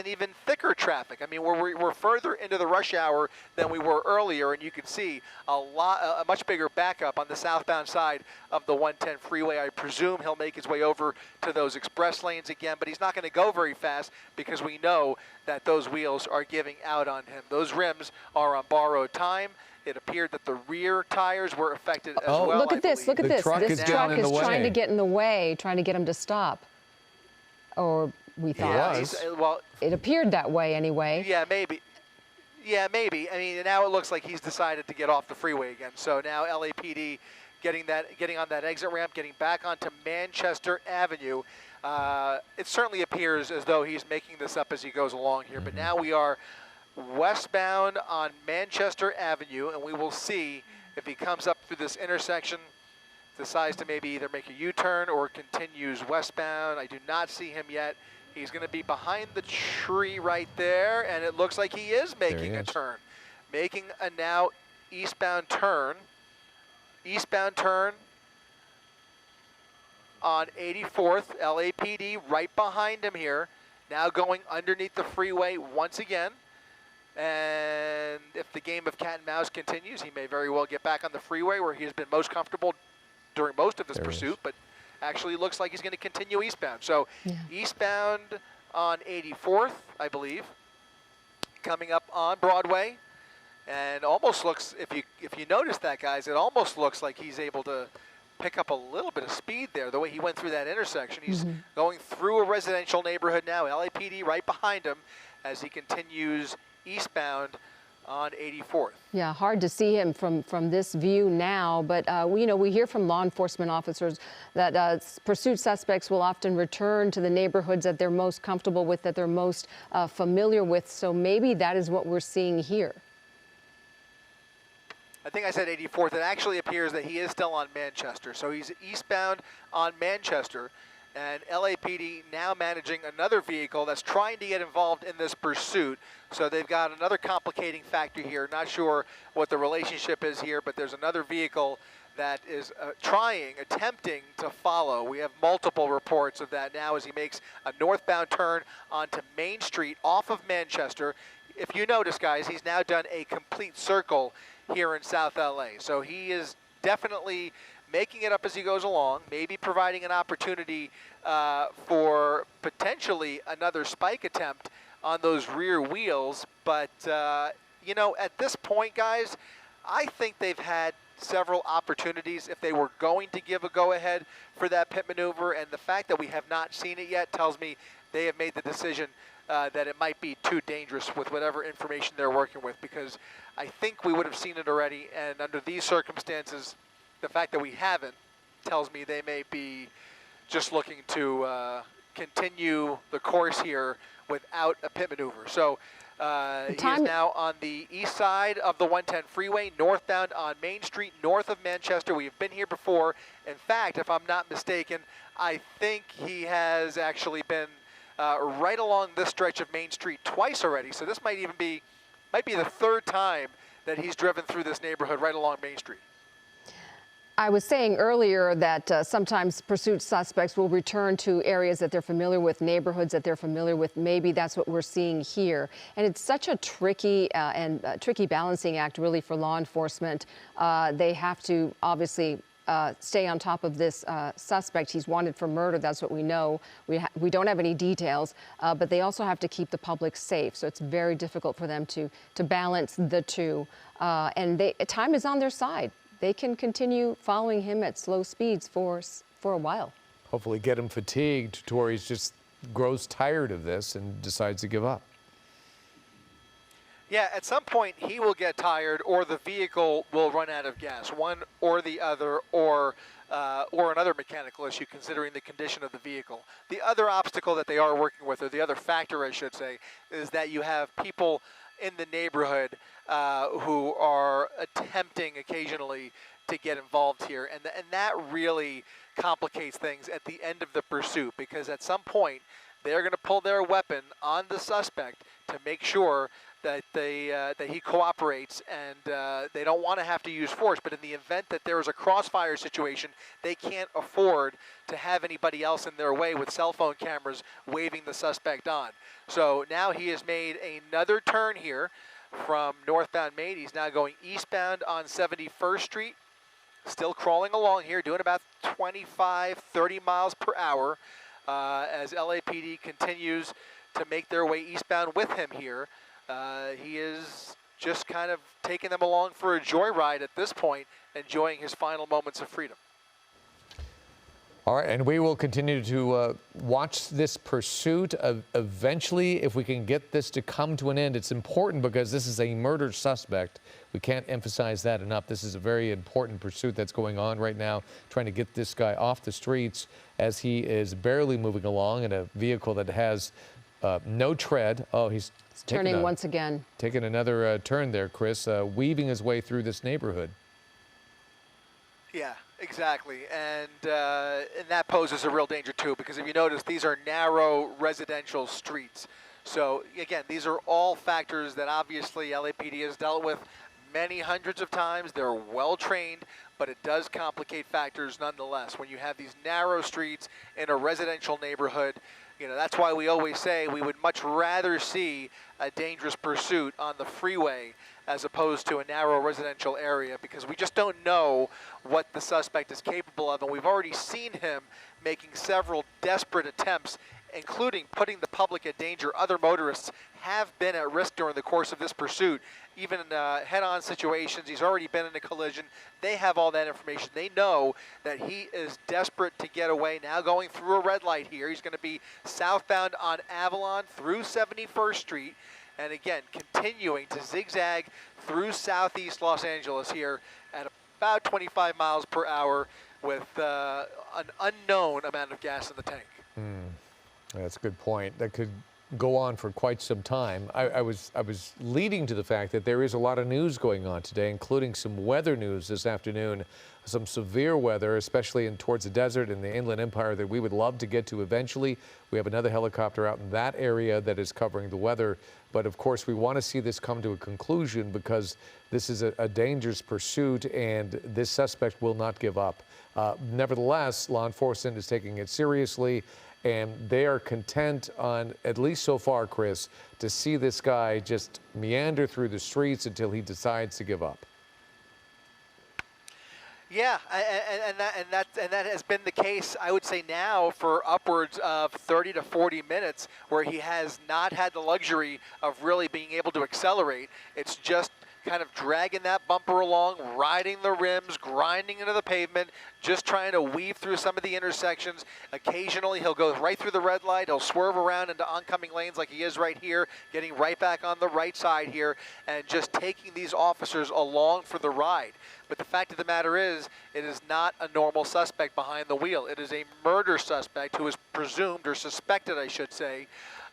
even thicker traffic. I mean, we're further into the rush hour than we were earlier, and you can see a much bigger backup on the southbound side of the 110 freeway. I presume he'll make his way over to those express lanes again, but he's not going to go very fast because we know that those wheels are giving out on him. Those rims are on borrowed time. It appeared that the rear tires were affected as well. Look at this, look at The this. truck This is truck getting in is the trying to way. get in the way, trying to get him to stop. Or we thought. was. Well, It appeared that way anyway. yeah, maybe. Yeah, maybe. I mean, now it looks like he's decided to get off the freeway again. So now LAPD getting on that exit ramp, getting back onto Manchester Avenue. It certainly appears as though he's making this up as he goes along here. But now we are westbound on Manchester Avenue, and we will see if he comes up through this intersection, decides to maybe either make a U-turn or continues westbound. I do not see him yet. He's going to be behind the tree right there, and it looks like he is making a turn. Making a now eastbound turn. Eastbound turn on 84th, LAPD right behind him here. Now going underneath the freeway once again. And if the game of cat and mouse continues, he may very well get back on the freeway where he has been most comfortable during most of this pursuit, but actually looks like he's going to continue eastbound. So eastbound on 84th, I believe, coming up on Broadway, and almost looks, if you notice that, guys, it almost looks like he's able to pick up a little bit of speed there, the way he went through that intersection. He's going through a residential neighborhood now, LAPD right behind him as he continues eastbound on 84th. Yeah, hard to see him from this view now, but we hear from law enforcement officers that pursuit suspects will often return to the neighborhoods that they're most comfortable with, that they're most familiar with. So maybe that is what we're seeing here. I think I said 84th. It actually appears that he is still on Manchester. So he's eastbound on Manchester, and LAPD now managing another vehicle that's trying to get involved in this pursuit. So they've got another complicating factor here. Not sure what the relationship is here, but there's another vehicle that is attempting to follow. We have multiple reports of that now as he makes a northbound turn onto Main Street off of Manchester. If you notice, guys, he's now done a complete circle here in South LA. So he is definitely making it up as he goes along, maybe providing an opportunity for potentially another spike attempt on those rear wheels. But, at this point, guys, I think they've had several opportunities if they were going to give a go-ahead for that pit maneuver, and the fact that we have not seen it yet tells me they have made the decision that it might be too dangerous with whatever information they're working with, because I think we would have seen it already, and under these circumstances, the fact that we haven't tells me they may be just looking to continue the course here without a pit maneuver. So he is now on the east side of the 110 freeway, northbound on Main Street, north of Manchester. We have been here before. In fact, if I'm not mistaken, I think he has actually been right along this stretch of Main Street twice already. So this might be the third time that he's driven through this neighborhood right along Main Street. I was saying earlier that sometimes pursuit suspects will return to areas that they're familiar with, neighborhoods that they're familiar with. Maybe that's what we're seeing here. And it's such a tricky tricky balancing act, really, for law enforcement. They have to obviously stay on top of this suspect. He's wanted for murder. That's what we know. We don't have any details, but they also have to keep the public safe. So it's very difficult for them to balance the two. And time is on their side. They can continue following him at slow speeds for a while. Hopefully get him fatigued to where he just grows tired of this and decides to give up. Yeah, at some point he will get tired, or the vehicle will run out of gas, one or the other, or another mechanical issue considering the condition of the vehicle. The other obstacle that they are working with, or the other factor I should say, is that you have people in the neighborhood who are attempting occasionally to get involved here, and that really complicates things at the end of the pursuit, because at some point they're going to pull their weapon on the suspect to make sure that he cooperates, and they don't want to have to use force. But in the event that there is a crossfire situation, they can't afford to have anybody else in their way with cell phone cameras waving the suspect on. So now he has made another turn here from northbound Main. He's now going eastbound on 71st Street. Still crawling along here, doing about 25, 30 miles per hour as LAPD continues to make their way eastbound with him here. He is just kind of taking them along for a joyride at this point, enjoying his final moments of freedom. All right, and we will continue to watch this pursuit. Eventually, if we can get this to come to an end, it's important because this is a murder suspect. We can't emphasize that enough. This is a very important pursuit that's going on right now, trying to get this guy off the streets as he is barely moving along in a vehicle that has no tread. Oh, he's turning once again. Taking another turn there, Chris, weaving his way through this neighborhood. Yeah, exactly, and that poses a real danger too, because if you notice, these are narrow residential streets. So again, these are all factors that obviously LAPD has dealt with many hundreds of times. They're well trained, but it does complicate factors nonetheless. When you have these narrow streets in a residential neighborhood, you know, that's why we always say we would much rather see a dangerous pursuit on the freeway as opposed to a narrow residential area, because we just don't know what the suspect is capable of. And we've already seen him making several desperate attempts, including putting the public at danger. Other motorists have been at risk during the course of this pursuit, even in head-on situations. He's already been in a collision. They have all that information. They know that he is desperate to get away. Now going through a red light here. He's going to be southbound on Avalon through 71st Street. And again, continuing to zigzag through southeast Los Angeles here at about 25 miles per hour with an unknown amount of gas in the tank. That's a good point. That could go on for quite some time. I was leading to the fact that there is a lot of news going on today, including some weather news this afternoon, some severe weather, especially towards the desert and the Inland Empire, that we would love to get to eventually. We have another helicopter out in that area that is covering the weather. But of course, we want to see this come to a conclusion because this is a dangerous pursuit and this suspect will not give up. Nevertheless, law enforcement is taking it seriously, and they are content on, at least so far, Chris, to see this guy just meander through the streets until he decides to give up. Yeah, and that has been the case, I would say, now for upwards of 30 to 40 minutes, where he has not had the luxury of really being able to accelerate. It's just kind of dragging that bumper along, riding the rims, grinding into the pavement, just trying to weave through some of the intersections. Occasionally, he'll go right through the red light. He'll swerve around into oncoming lanes like he is right here, getting right back on the right side here, and just taking these officers along for the ride. But the fact of the matter is, it is not a normal suspect behind the wheel. It is a murder suspect who is presumed, or suspected, I should say,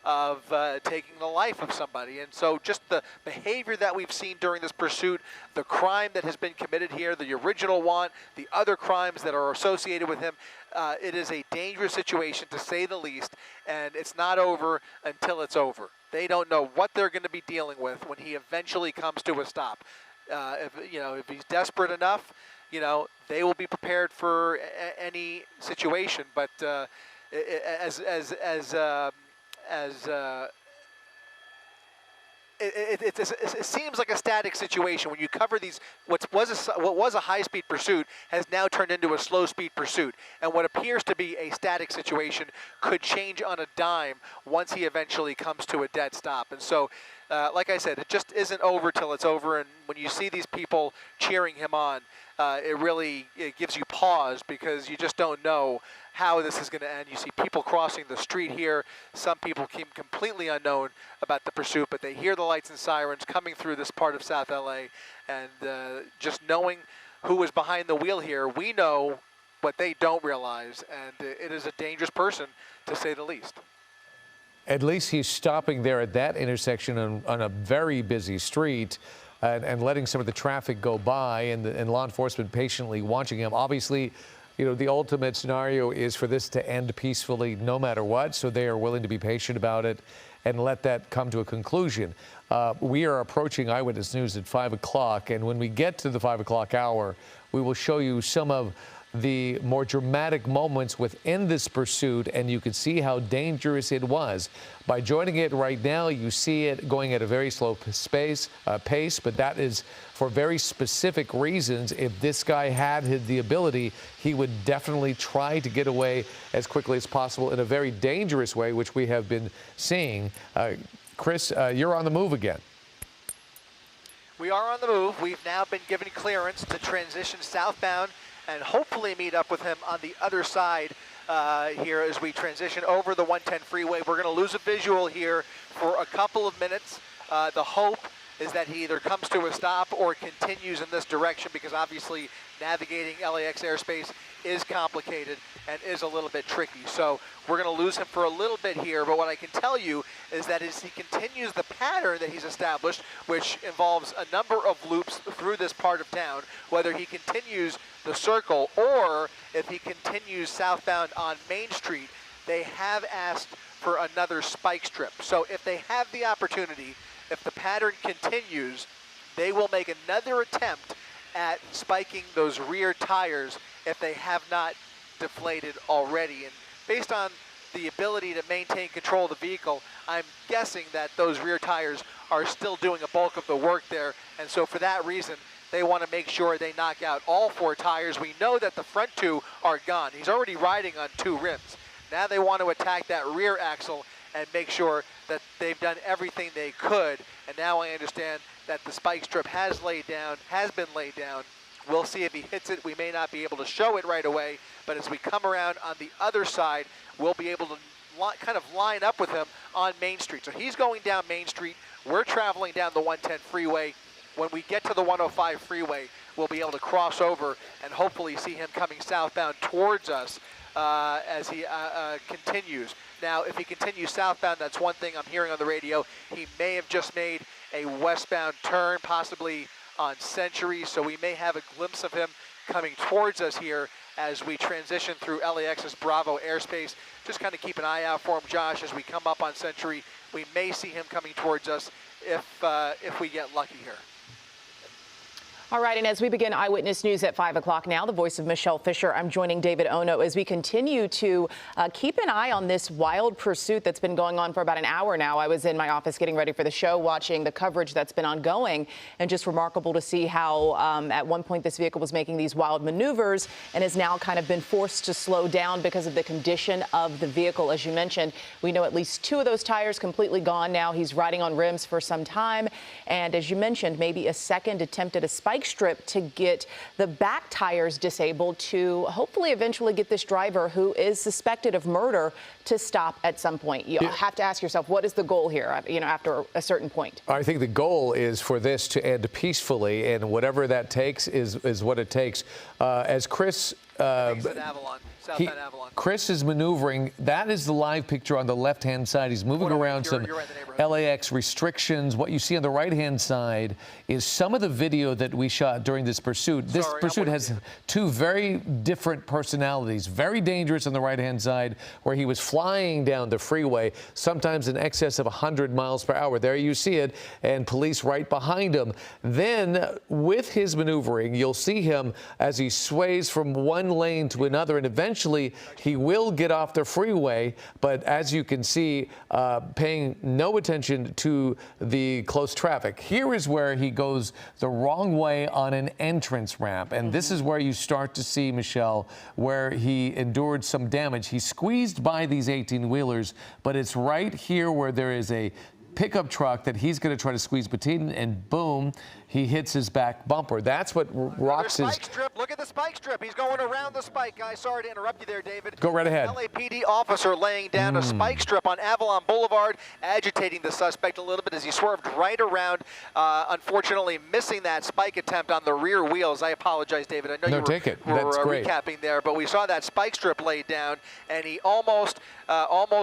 of taking the life of somebody. And so just the behavior that we've seen during this pursuit, the crime that has been committed here, the original one, the other crimes that are associated with him, it is a dangerous situation, to say the least, and it's not over until it's over. They don't know what they're going to be dealing with when he eventually comes to a stop. If he's desperate enough, they will be prepared for any situation. But it seems like a static situation when you cover these. What was a high-speed pursuit has now turned into a slow-speed pursuit, and what appears to be a static situation could change on a dime once he eventually comes to a dead stop. And so, like I said, it just isn't over till it's over. And when you see these people cheering him on, it gives you pause, because you just don't know how this is going to end. You see people crossing the street here. Some people seem completely unknown about the pursuit, but they hear the lights and sirens coming through this part of South LA. And just knowing who was behind the wheel here, we know what they don't realize. And it is a dangerous person, to say the least. At least he's stopping there at that intersection on a very busy street and letting some of the traffic go by, and law enforcement patiently watching him. Obviously, the ultimate scenario is for this to end peacefully no matter what, so they are willing to be patient about it. and let that come to a conclusion. We are approaching Eyewitness News at 5 o'clock, and when we get to the 5 o'clock hour, we will show you some of the more dramatic moments within this pursuit, and you can see how dangerous it was. By joining it right now, you see it going at a very slow pace, but that is for very specific reasons. If this guy had the ability, he would definitely try to get away as quickly as possible in a very dangerous way, which we have been seeing. Chris, you're on the move again. We are on the move. We've now been given clearance to transition southbound and hopefully meet up with him on the other side here as we transition over the 110 freeway. We're going to lose a visual here for a couple of minutes. The hope is that he either comes to a stop or continues in this direction, because obviously navigating LAX airspace is complicated and is a little bit tricky. So we're going to lose him for a little bit here, but what I can tell you is that as he continues the pattern that he's established, which involves a number of loops through this part of town, whether he continues the circle or if he continues southbound on Main Street, they have asked for another spike strip. So if they have the opportunity, if the pattern continues, they will make another attempt at spiking those rear tires if they have not deflated already. And based on the ability to maintain control of the vehicle, I'm guessing that those rear tires are still doing a bulk of the work there. And so for that reason, they want to make sure they knock out all four tires. We know that the front two are gone. He's already riding on two rims. Now they want to attack that rear axle and make sure that they've done everything they could. And now I understand that the spike strip has been laid down. We'll see if he hits it. We may not be able to show it right away, but as we come around on the other side, we'll be able to kind of line up with him on Main Street. So he's going down Main Street. We're traveling down the 110 freeway. When we get to the 105 freeway, we'll be able to cross over and hopefully see him coming southbound towards us as he continues. Now, if he continues southbound, that's one thing I'm hearing on the radio. He may have just made a westbound turn, possibly on Century, so we may have a glimpse of him coming towards us here as we transition through LAX's Bravo airspace. Just kind of keep an eye out for him, Josh, as we come up on Century. We may see him coming towards us if we get lucky here. All right, and as we begin Eyewitness News at 5 o'clock now, the voice of Michelle Fisher, I'm joining David Ono as we continue to keep an eye on this wild pursuit that's been going on for about an hour now. I was in my office getting ready for the show, watching the coverage that's been ongoing, and just remarkable to see how at one point this vehicle was making these wild maneuvers and has now kind of been forced to slow down because of the condition of the vehicle. As you mentioned, we know at least two of those tires completely gone now. He's riding on rims for some time, and as you mentioned, maybe a second attempt at a spike strip to get the back tires disabled to hopefully eventually get this driver who is suspected of murder to stop at some point. You have to ask yourself, what is the goal here, after a certain point? I think the goal is for this to end peacefully, and whatever that takes is what it takes. As Chris Southbound Avalon. Chris is maneuvering. That is the live picture on the left-hand side. He's moving around some LAX restrictions. What you see on the right-hand side is some of the video that we shot during this pursuit. This pursuit has two very different personalities. Very dangerous on the right-hand side, where he was flying down the freeway, sometimes in excess of 100 miles per hour. There you see it, and police right behind him. Then, with his maneuvering, you'll see him as he sways from one lane to another, and eventually he will get off the freeway, but as you can see, paying no attention to the close traffic. Here is where he goes the wrong way on an entrance ramp, and this is where you start to see, Michelle, where he endured some damage. He squeezed by these 18-wheelers, but it's right here where there is a pickup truck that he's going to try to squeeze between, and boom, he hits his back bumper. That's what rocks his... Spike strip. Look at the spike strip. He's going around the spike, guys. Sorry to interrupt you there, David. Go right ahead. LAPD officer laying down a spike strip on Avalon Boulevard, agitating the suspect a little bit as he swerved right around, unfortunately missing that spike attempt on the rear wheels. I apologize, David. I know you were recapping there, but we saw that spike strip laid down, and he almost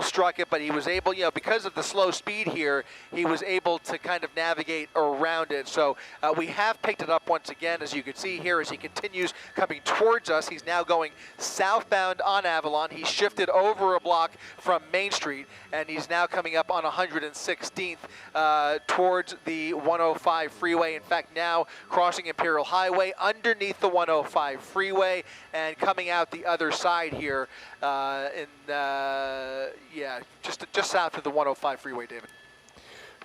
struck it, but he was able, because of the slow speed here, here, he was able to kind of navigate around it. So we have picked it up once again, as you can see here, as he continues coming towards us. He's now going southbound on Avalon. He shifted over a block from Main Street, and he's now coming up on 116th towards the 105 freeway. In fact, now crossing Imperial Highway underneath the 105 freeway and coming out the other side here just south of the 105 freeway, David.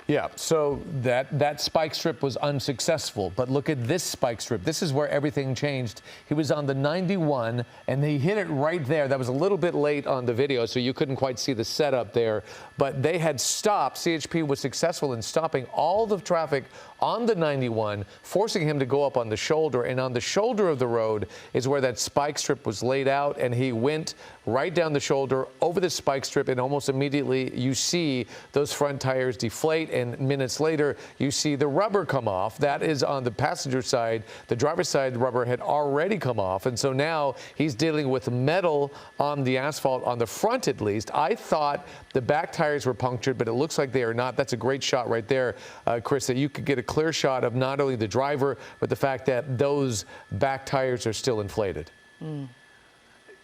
Yeah, so that spike strip was unsuccessful. But look at this spike strip. This is where everything changed. He was on the 91, and he hit it right there. That was a little bit late on the video, so you couldn't quite see the setup there. But they had stopped. CHP was successful in stopping all the traffic on the 91, forcing him to go up on the shoulder. And on the shoulder of the road is where that spike strip was laid out, and he went right down the shoulder over the spike strip, and almost immediately you see those front tires deflate, and minutes later you see the rubber come off. That is on the passenger side. The driver's side rubber had already come off, and so now he's dealing with metal on the asphalt on the front at least. I thought the back tires were punctured, but it looks like they are not. That's a great shot right there, Chris, that you could get a clear shot of not only the driver, but the fact that those back tires are still inflated.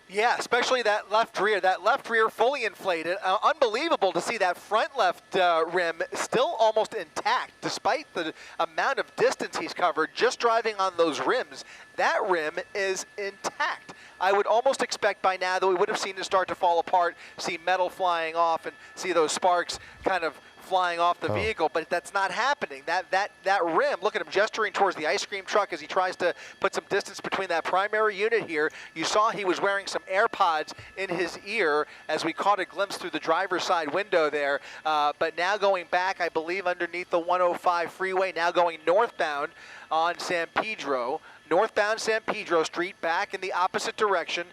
Yeah, especially that left rear. That left rear fully inflated. Unbelievable to see that front left rim still almost intact, despite the amount of distance he's covered just driving on those rims. That rim is intact. I would almost expect by now that we would have seen it start to fall apart, see metal flying off, and see those sparks kind of flying off the vehicle, but that's not happening. That rim, look at him gesturing towards the ice cream truck as he tries to put some distance between that primary unit here. You saw he was wearing some AirPods in his ear as we caught a glimpse through the driver's side window there. But now going back, I believe, underneath the 105 freeway, now going northbound on San Pedro, northbound San Pedro Street, back in the opposite direction,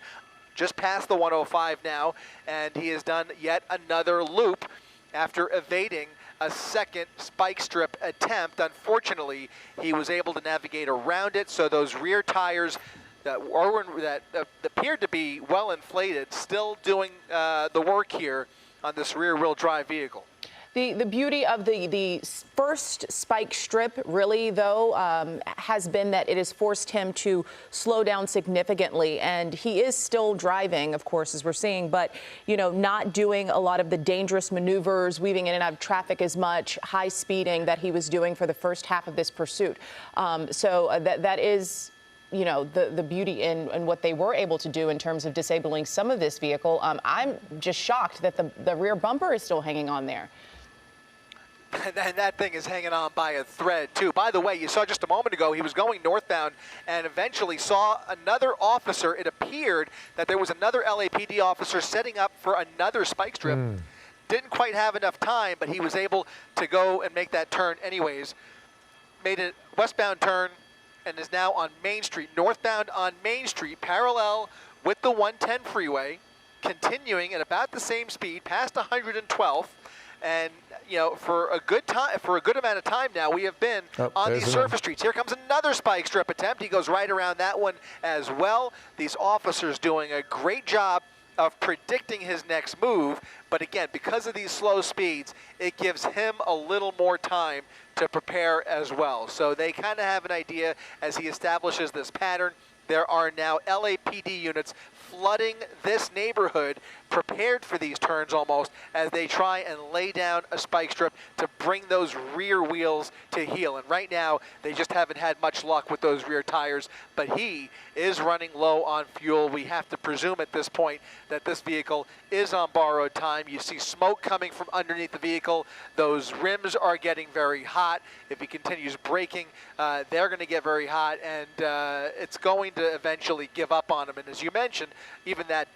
just past the 105 now, and he has done yet another loop after evading a second spike strip attempt. Unfortunately, he was able to navigate around it, so those rear tires that appeared to be well inflated, still doing the work here on this rear-wheel drive vehicle. The beauty of the first spike strip, really, though, has been that it has forced him to slow down significantly. And he is still driving, of course, as we're seeing, but, you know, not doing a lot of the dangerous maneuvers, weaving in and out of traffic as much, high speeding that he was doing for the first half of this pursuit. That is, you know, the beauty in what they were able to do in terms of disabling some of this vehicle. I'm just shocked that the rear bumper is still hanging on there. And that thing is hanging on by a thread, too. By the way, you saw just a moment ago, he was going northbound and eventually saw another officer. It appeared that there was another LAPD officer setting up for another spike strip. Didn't quite have enough time, but he was able to go and make that turn anyways. Made a westbound turn and is now on Main Street, northbound on Main Street, parallel with the 110 freeway, continuing at about the same speed, past 112th. And, you know, for a good amount of time now, we have been on these surface streets. Here comes another spike strip attempt. He goes right around that one as well. These officers doing a great job of predicting his next move. But again, because of these slow speeds, it gives him a little more time to prepare as well. So they kind of have an idea as he establishes this pattern. There are now LAPD units flooding this neighborhood, prepared for these turns almost, as they try and lay down a spike strip to bring those rear wheels to heel. And right now, they just haven't had much luck with those rear tires, but he is running low on fuel. We have to presume at this point that this vehicle is on borrowed time. You see smoke coming from underneath the vehicle. Those rims are getting very hot. If he continues braking, they're going to get very hot, and it's going to eventually give up on him. And as you mentioned, even that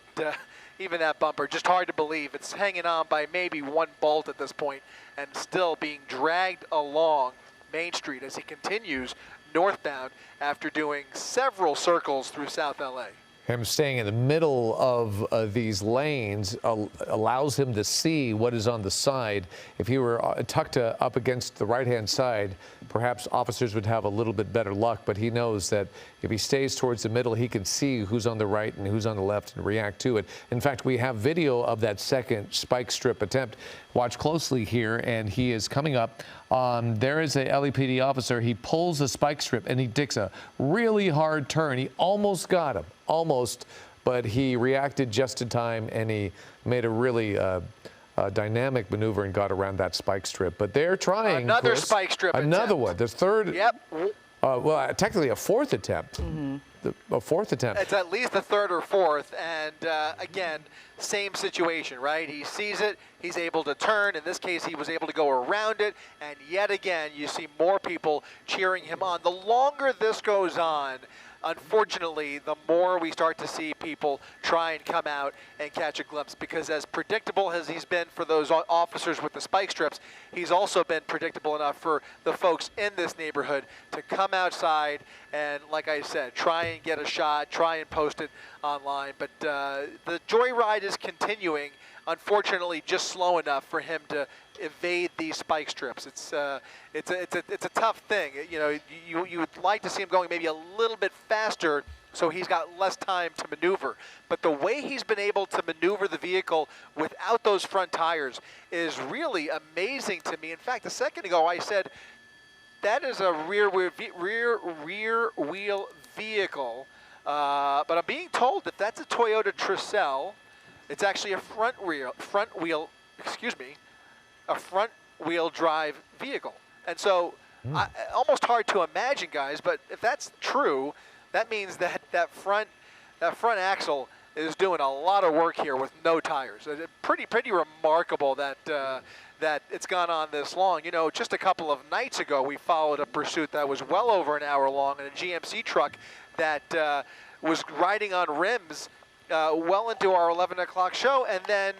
bumper, just hard to believe. It's hanging on by maybe one bolt at this point and still being dragged along Main Street as he continues northbound after doing several circles through South LA. Him staying in the middle of these lanes allows him to see what is on the side. If he were tucked up against the right-hand side, perhaps officers would have a little bit better luck, but he knows that if he stays towards the middle, he can see who's on the right and who's on the left and react to it. In fact, we have video of that second spike strip attempt. Watch closely here, and he is coming up. There is a LAPD officer. He pulls a spike strip, and he takes a really hard turn. He almost got him. Almost, but he reacted just in time, and he made a really dynamic maneuver and got around that spike strip. But they're trying. Another Chris, spike strip. Another attempt. one. The third. Yep. Well, technically a fourth attempt. A fourth attempt. It's at least the third or fourth, and again, same situation, right? He sees it, he's able to turn. In this case, he was able to go around it, and yet again, you see more people cheering him on. The longer this goes on, unfortunately, the more we start to see people try and come out and catch a glimpse, because as predictable as he's been for those officers with the spike strips, he's also been predictable enough for the folks in this neighborhood to come outside and, like I said, try and get a shot, try and post it online. But the joyride is continuing, unfortunately, just slow enough for him to evade these spike strips. It's a tough thing. You know, you would like to see him going maybe a little bit faster so he's got less time to maneuver. But the way he's been able to maneuver the vehicle without those front tires is really amazing to me. In fact, a second ago I said that is a rear wheel vehicle, but I'm being told that that's a Toyota Tercel. It's actually a front wheel drive vehicle. And so almost hard to imagine, guys, but if that's true, that means that that front axle is doing a lot of work here with no tires. It's pretty remarkable that that it's gone on this long. You know, just a couple of nights ago, we followed a pursuit that was well over an hour long in a GMC truck that was riding on rims well into our 11 o'clock show, and then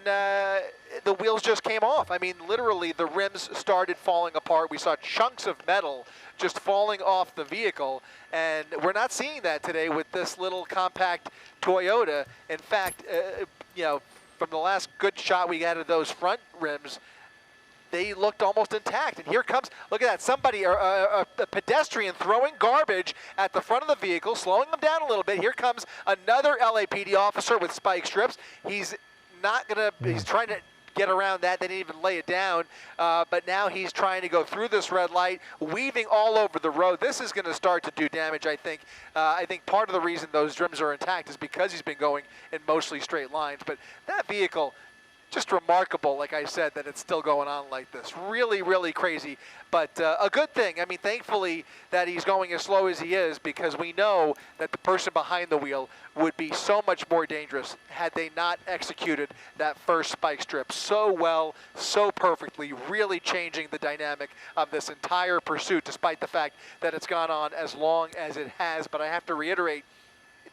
the wheels just came off. I mean, literally, the rims started falling apart. We saw chunks of metal just falling off the vehicle, and we're not seeing that today with this little compact Toyota. In fact, you know, from the last good shot we had of those front rims, they looked almost intact. And here comes, look at that, somebody, a pedestrian throwing garbage at the front of the vehicle, slowing them down a little bit. Here comes another LAPD officer with spike strips. He's not gonna, he's trying to get around that. They didn't even lay it down, but now he's trying to go through this red light, weaving all over the road. This is gonna start to do damage, I think. I think part of the reason those rims are intact is because he's been going in mostly straight lines, but that vehicle, just remarkable, like I said, that it's still going on like this. Really, really crazy, but a good thing. I mean, thankfully that he's going as slow as he is, because we know that the person behind the wheel would be so much more dangerous had they not executed that first spike strip so well, so perfectly, really changing the dynamic of this entire pursuit, despite the fact that it's gone on as long as it has. But I have to reiterate,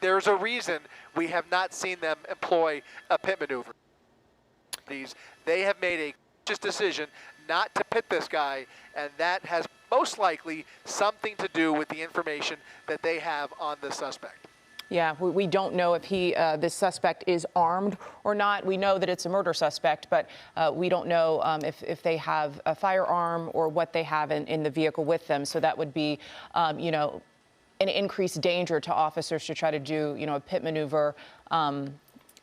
there's a reason we have not seen them employ a pit maneuver. They have made a conscious decision not to pit this guy, and that has most likely something to do with the information that they have on the suspect. Yeah, we don't know if this suspect is armed or not. We know that it's a murder suspect, but we don't know if they have a firearm or what they have in the vehicle with them. So that would be, you know, an increased danger to officers to try to do, you know, a pit maneuver.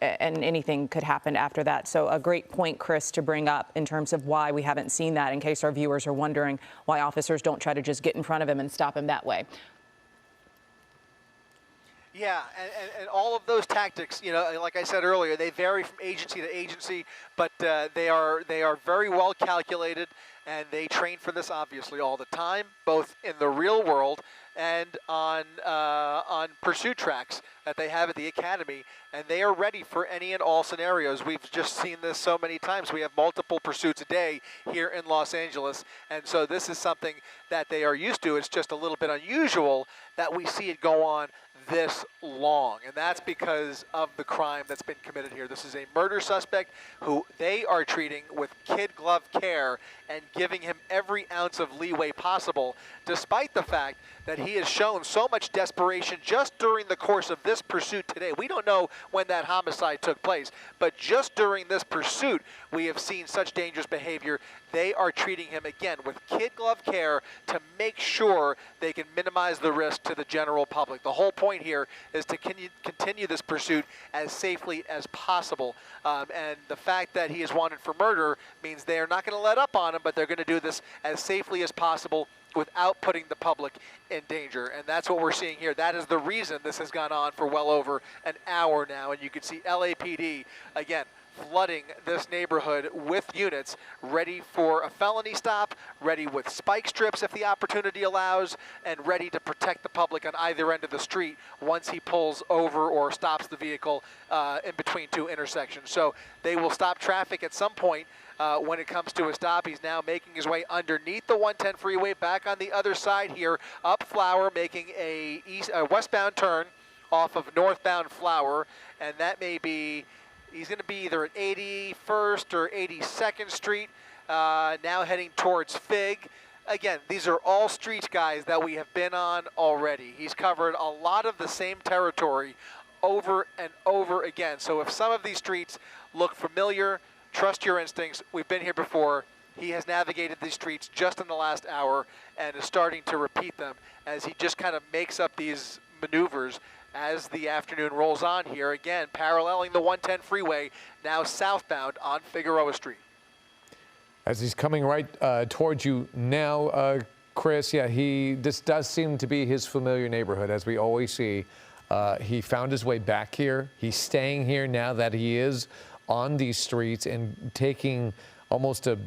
And anything could happen after that. So a great point, Chris, to bring up in terms of why we haven't seen that, in case our viewers are wondering why officers don't try to just get in front of him and stop him that way. Yeah, and all of those tactics, you know, like I said earlier, they vary from agency to agency, but they are very well calculated, and they train for this obviously all the time, both in the real world and on pursuit tracks that they have at the academy, and they are ready for any and all scenarios. We've just seen this so many times. We have multiple pursuits a day here in Los Angeles, and so this is something that they are used to. It's just a little bit unusual that we see it go on this long, and that's because of the crime that's been committed here. This is a murder suspect who they are treating with kid glove care and giving him every ounce of leeway possible, despite the fact that he has shown so much desperation just during the course of this pursuit today. We don't know when that homicide took place, but just during this pursuit, we have seen such dangerous behavior. They are treating him, again, with kid glove care to make sure they can minimize the risk to the general public. The whole point here is to continue this pursuit as safely as possible. And the fact that he is wanted for murder means they are not going to let up on him, but they're going to do this as safely as possible without putting the public in danger. And that's what we're seeing here. That is the reason this has gone on for well over an hour now. And you can see LAPD, again, flooding this neighborhood with units ready for a felony stop, ready with spike strips if the opportunity allows, and ready to protect the public on either end of the street once he pulls over or stops the vehicle in between two intersections. So they will stop traffic at some point. When it comes to a stop, he's now making his way underneath the 110 freeway, back on the other side here, up Flower, making a westbound turn off of northbound Flower, and that may be, he's going to be either at 81st or 82nd Street, now heading towards Fig. Again, these are all streets, guys, that we have been on already. He's covered a lot of the same territory over and over again. So if some of these streets look familiar, trust your instincts. We've been here before. He has navigated these streets just in the last hour and is starting to repeat them as he just kind of makes up these maneuvers as the afternoon rolls on here. Again, paralleling the 110 freeway, now southbound on Figueroa Street. As he's coming right towards you now, Chris, yeah, this does seem to be his familiar neighborhood, as we always see. He found his way back here. He's staying here now that he is on these streets and taking almost a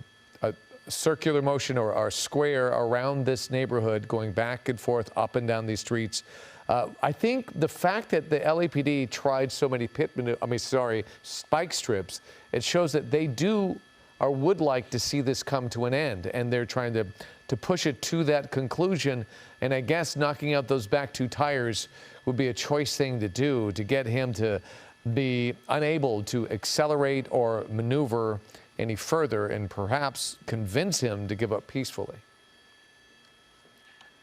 circular motion or a square around this neighborhood, going back and forth, up and down these streets. I think the fact that the LAPD tried so many spike strips, it shows that they do or would like to see this come to an end, and they're trying to push it to that conclusion. And I guess knocking out those back two tires would be a choice thing to do to get him to be unable to accelerate or maneuver any further, and perhaps convince him to give up peacefully.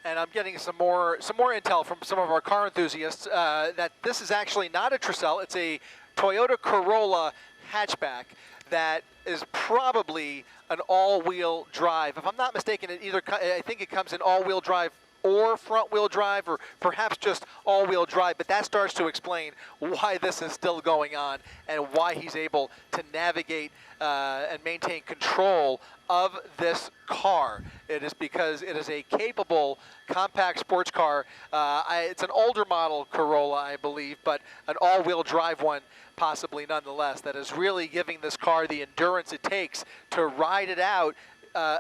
And I'm getting some more intel from some of our car enthusiasts that this is actually not a Tercel. It's a Toyota Corolla hatchback that is probably an all-wheel drive. If I'm not mistaken, I think it comes in all-wheel drive or front-wheel drive, or perhaps just all-wheel drive, but that starts to explain why this is still going on and why he's able to navigate and maintain control of this car. It is because it is a capable compact sports car. It's an older model Corolla, I believe, but an all-wheel drive one possibly nonetheless, that is really giving this car the endurance it takes to ride it out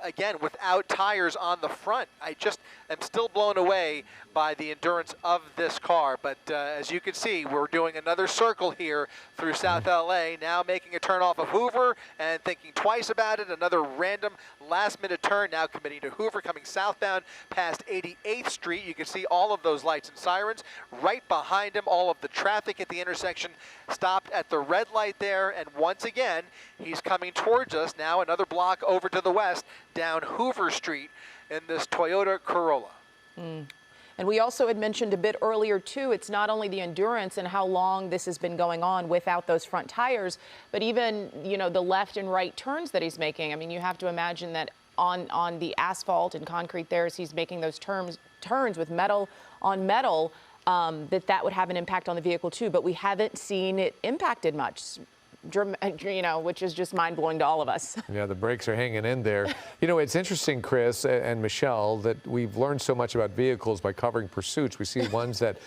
again, without tires on the front. I just am still blown away by the endurance of this car. But as you can see, we're doing another circle here through South LA, now making a turn off of Hoover and thinking twice about it. Another random last-minute turn, now committing to Hoover, coming southbound past 88th Street. You can see all of those lights and sirens. Right behind him, all of the traffic at the intersection stopped at the red light there. And once again, he's coming towards us, now another block over to the west, down Hoover Street in this Toyota Corolla. And we also had mentioned a bit earlier, too, it's not only the endurance and how long this has been going on without those front tires, but even, you know, the left and right turns that he's making. I mean, you have to imagine that on the asphalt and concrete there, as he's making those turns with metal on metal, that would have an impact on the vehicle, too. But we haven't seen it impacted much, you know, which is just mind-blowing to all of us. Yeah, the brakes are hanging in there. You know, it's interesting, Chris and Michelle, that we've learned so much about vehicles by covering pursuits. We see ones that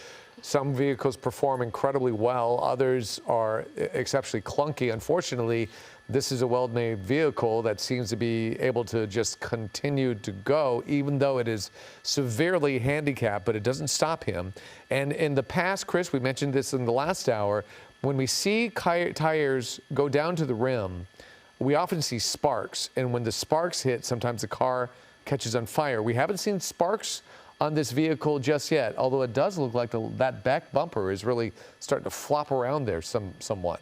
some vehicles perform incredibly well, others are exceptionally clunky. Unfortunately, this is a well-made vehicle that seems to be able to just continue to go, even though it is severely handicapped, but it doesn't stop him. And in the past, Chris, we mentioned this in the last hour, when we see tires go down to the rim, we often see sparks. And when the sparks hit, sometimes the car catches on fire. We haven't seen sparks on this vehicle just yet, although it does look like that back bumper is really starting to flop around there somewhat.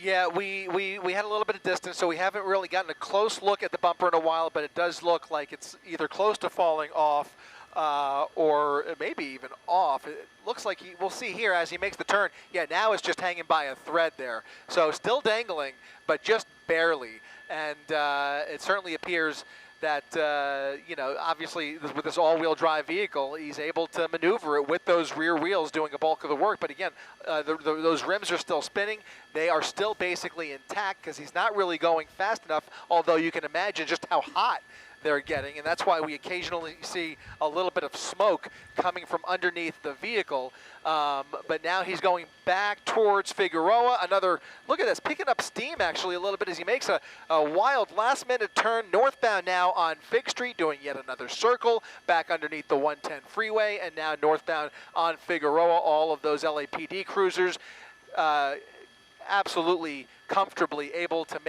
Yeah, we had a little bit of distance, so we haven't really gotten a close look at the bumper in a while, but it does look like it's either close to falling off or maybe even off. It looks like we'll see here as he makes the turn. Yeah, now it's just hanging by a thread there. So still dangling, but just barely. And it certainly appears that, obviously with this all-wheel drive vehicle, he's able to maneuver it with those rear wheels doing a bulk of the work. But again, those rims are still spinning. They are still basically intact because he's not really going fast enough, although you can imagine just how hot they're getting, and that's why we occasionally see a little bit of smoke coming from underneath the vehicle. But now he's going back towards Figueroa. Look at this, picking up steam actually a little bit as he makes a wild last-minute turn northbound now on Fig Street, doing yet another circle back underneath the 110 freeway, and now northbound on Figueroa. All of those LAPD cruisers absolutely comfortably able to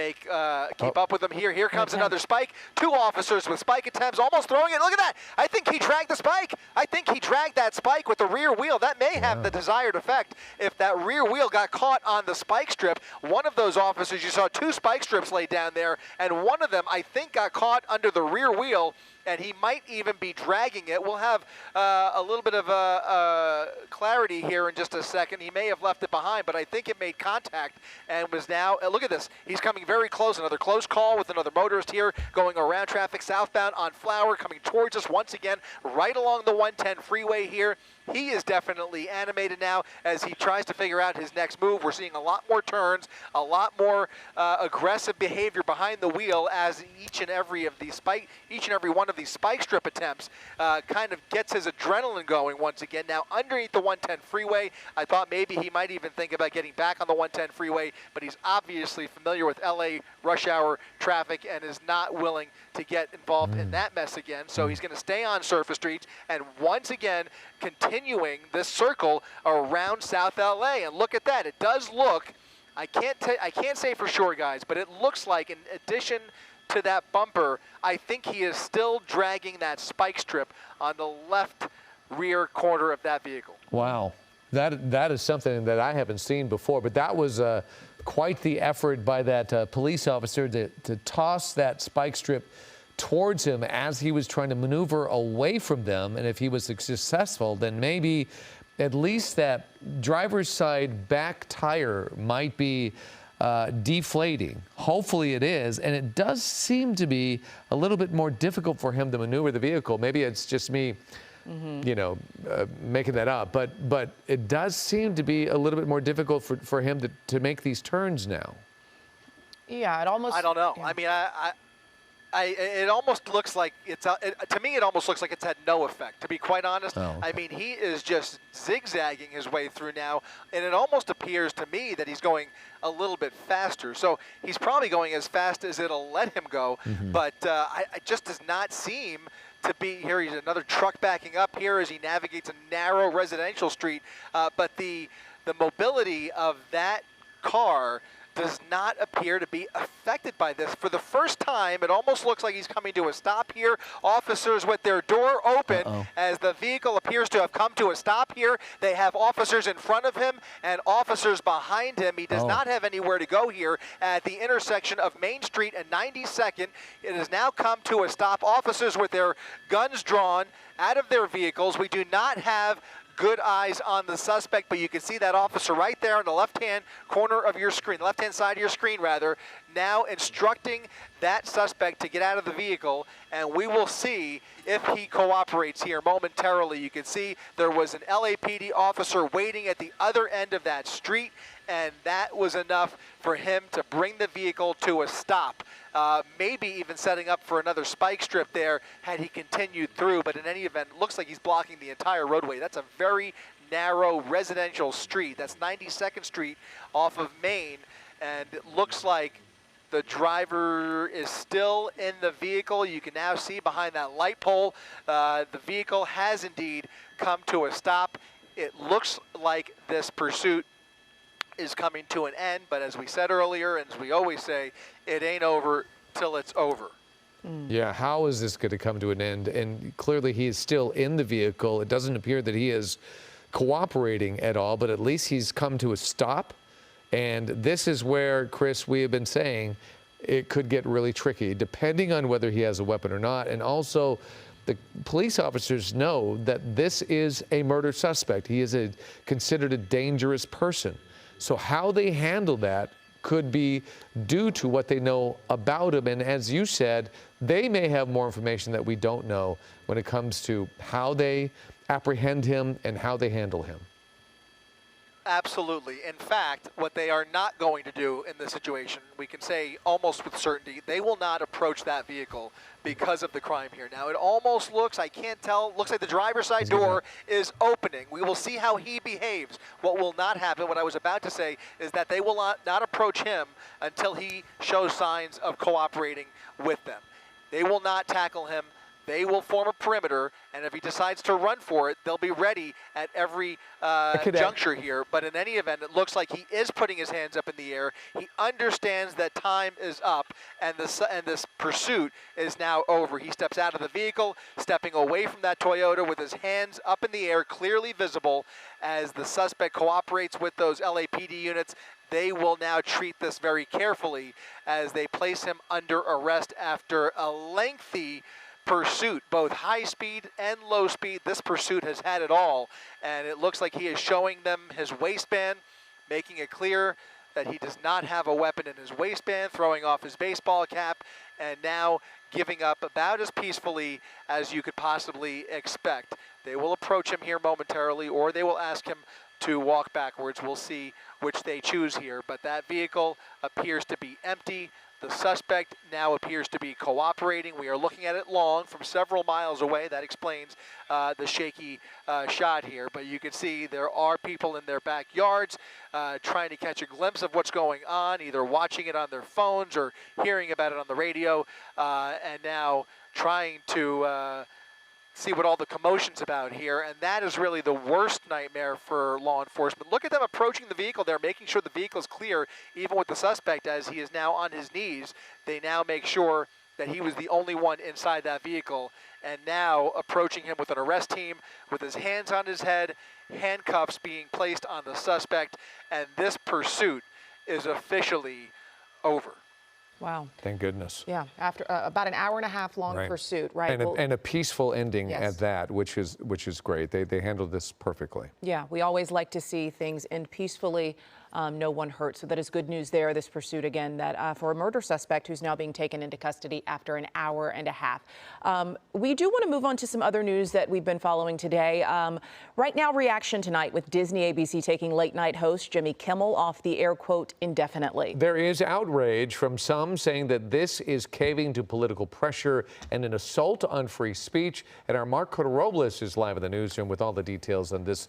keep up with him here. Here comes another spike. Two officers with spike attempts, almost throwing it. Look at that. I think he dragged the spike. I think he dragged that spike with the rear wheel. That may have the desired effect if that rear wheel got caught on the spike strip. One of those officers, you saw two spike strips laid down there, and one of them, I think, got caught under the rear wheel, and he might even be dragging it. We'll have a little bit of clarity here in just a second. He may have left it behind, but I think it made contact and was now, look at this, he's coming very close. Another close call with another motorist here going around traffic southbound on Flower, coming towards us once again, right along the 110 freeway here. He is definitely animated now as he tries to figure out his next move. We're seeing a lot more turns, a lot more aggressive behavior behind the wheel as each and every one of these spike strip attempts kind of gets his adrenaline going once again. Now underneath the 110 freeway, I thought maybe he might even think about getting back on the 110 freeway, but he's obviously familiar with LA rush hour traffic and is not willing to get involved in that mess again. So he's going to stay on surface streets and once again continuing this circle around South LA. And look at that. It does look, I can't say for sure, guys, but it looks like in addition to that bumper, I think he is still dragging that spike strip on the left rear corner of that vehicle. Wow. That is something that I haven't seen before, but that was quite the effort by that police officer to toss that spike strip towards him as he was trying to maneuver away from them. And if he was successful, then maybe at least that driver's side back tire might be deflating. Hopefully it is, and it does seem to be a little bit more difficult for him to maneuver the vehicle. Maybe it's just me making that up, but it does seem to be a little bit more difficult for him to make these turns now. Yeah, it almost, I don't know. Yeah. I mean, it almost looks like to me, it almost looks like it's had no effect, to be quite honest. Oh, okay. I mean, he is just zigzagging his way through now, and it almost appears to me that he's going a little bit faster. So he's probably going as fast as it'll let him go, but it just does not seem to be here. He's another truck backing up here as he navigates a narrow residential street, but the mobility of that car does not appear to be affected by this. For the first time, it almost looks like he's coming to a stop here. Officers with their door open as the vehicle appears to have come to a stop here. They have officers in front of him and officers behind him. He does not have anywhere to go here at the intersection of Main Street and 92nd. It has now come to a stop. Officers with their guns drawn out of their vehicles. We do not have good eyes on the suspect, but you can see that officer right there on the left-hand corner of your screen, left-hand side of your screen rather, now instructing that suspect to get out of the vehicle, and we will see if he cooperates here momentarily. You can see there was an LAPD officer waiting at the other end of that street, and that was enough for him to bring the vehicle to a stop. Maybe even setting up for another spike strip there had he continued through, but in any event, it looks like he's blocking the entire roadway. That's a very narrow residential street. That's 92nd Street off of Main, and it looks like the driver is still in the vehicle. You can now see behind that light pole, the vehicle has indeed come to a stop. It looks like this pursuit is coming to an end, but as we said earlier, and as we always say, it ain't over till it's over. Yeah, how is this going to come to an end? And clearly he is still in the vehicle. It doesn't appear that he is cooperating at all, but at least he's come to a stop. And this is where, Chris, we have been saying it could get really tricky, depending on whether he has a weapon or not. And also, the police officers know that this is a murder suspect. He is considered a dangerous person. So how they handle that could be due to what they know about him. And as you said, they may have more information that we don't know when it comes to how they apprehend him and how they handle him. Absolutely. In fact, what they are not going to do in this situation, we can say almost with certainty, they will not approach that vehicle because of the crime here. Now, it almost looks, I can't tell, looks like the driver's side door is opening. We will see how he behaves. What will not happen, what I was about to say, is that they will not approach him until he shows signs of cooperating with them. They will not tackle him. They will form a perimeter, and if he decides to run for it, they'll be ready at every juncture here. But in any event, it looks like he is putting his hands up in the air. He understands that time is up, and this pursuit is now over. He steps out of the vehicle, stepping away from that Toyota with his hands up in the air, clearly visible, as the suspect cooperates with those LAPD units. They will now treat this very carefully as they place him under arrest after a lengthy pursuit, both high speed and low speed. This pursuit has had it all, and it looks like he is showing them his waistband, making it clear that he does not have a weapon in his waistband, throwing off his baseball cap, and now giving up about as peacefully as you could possibly expect. They will approach him here momentarily, or they will ask him to walk backwards. We'll see which they choose here, but that vehicle appears to be empty. The suspect now appears to be cooperating. We are looking at it long from several miles away. That explains the shaky shot here. But you can see there are people in their backyards trying to catch a glimpse of what's going on, either watching it on their phones or hearing about it on the radio, and now trying to see what all the commotion's about here, and that is really the worst nightmare for law enforcement. Look at them approaching the vehicle. They're making sure the vehicle is clear, even with the suspect, as he is now on his knees. They now make sure that he was the only one inside that vehicle, and now approaching him with an arrest team, with his hands on his head, handcuffs being placed on the suspect, and this pursuit is officially over. Wow. Thank goodness. Yeah, after about an hour and a half long pursuit, right? And a peaceful ending at that, which is great. They handled this perfectly. Yeah, we always like to see things end peacefully, no one hurt. So that is good news there, this pursuit again, that for a murder suspect who's now being taken into custody after an hour and a half. We do want to move on to some other news that we've been following today. Right now, reaction tonight with Disney ABC taking late night host Jimmy Kimmel off the air, quote, indefinitely. There is outrage from some saying that this is caving to political pressure and an assault on free speech. And our Mark Cota-Robles is live in the newsroom with all the details on this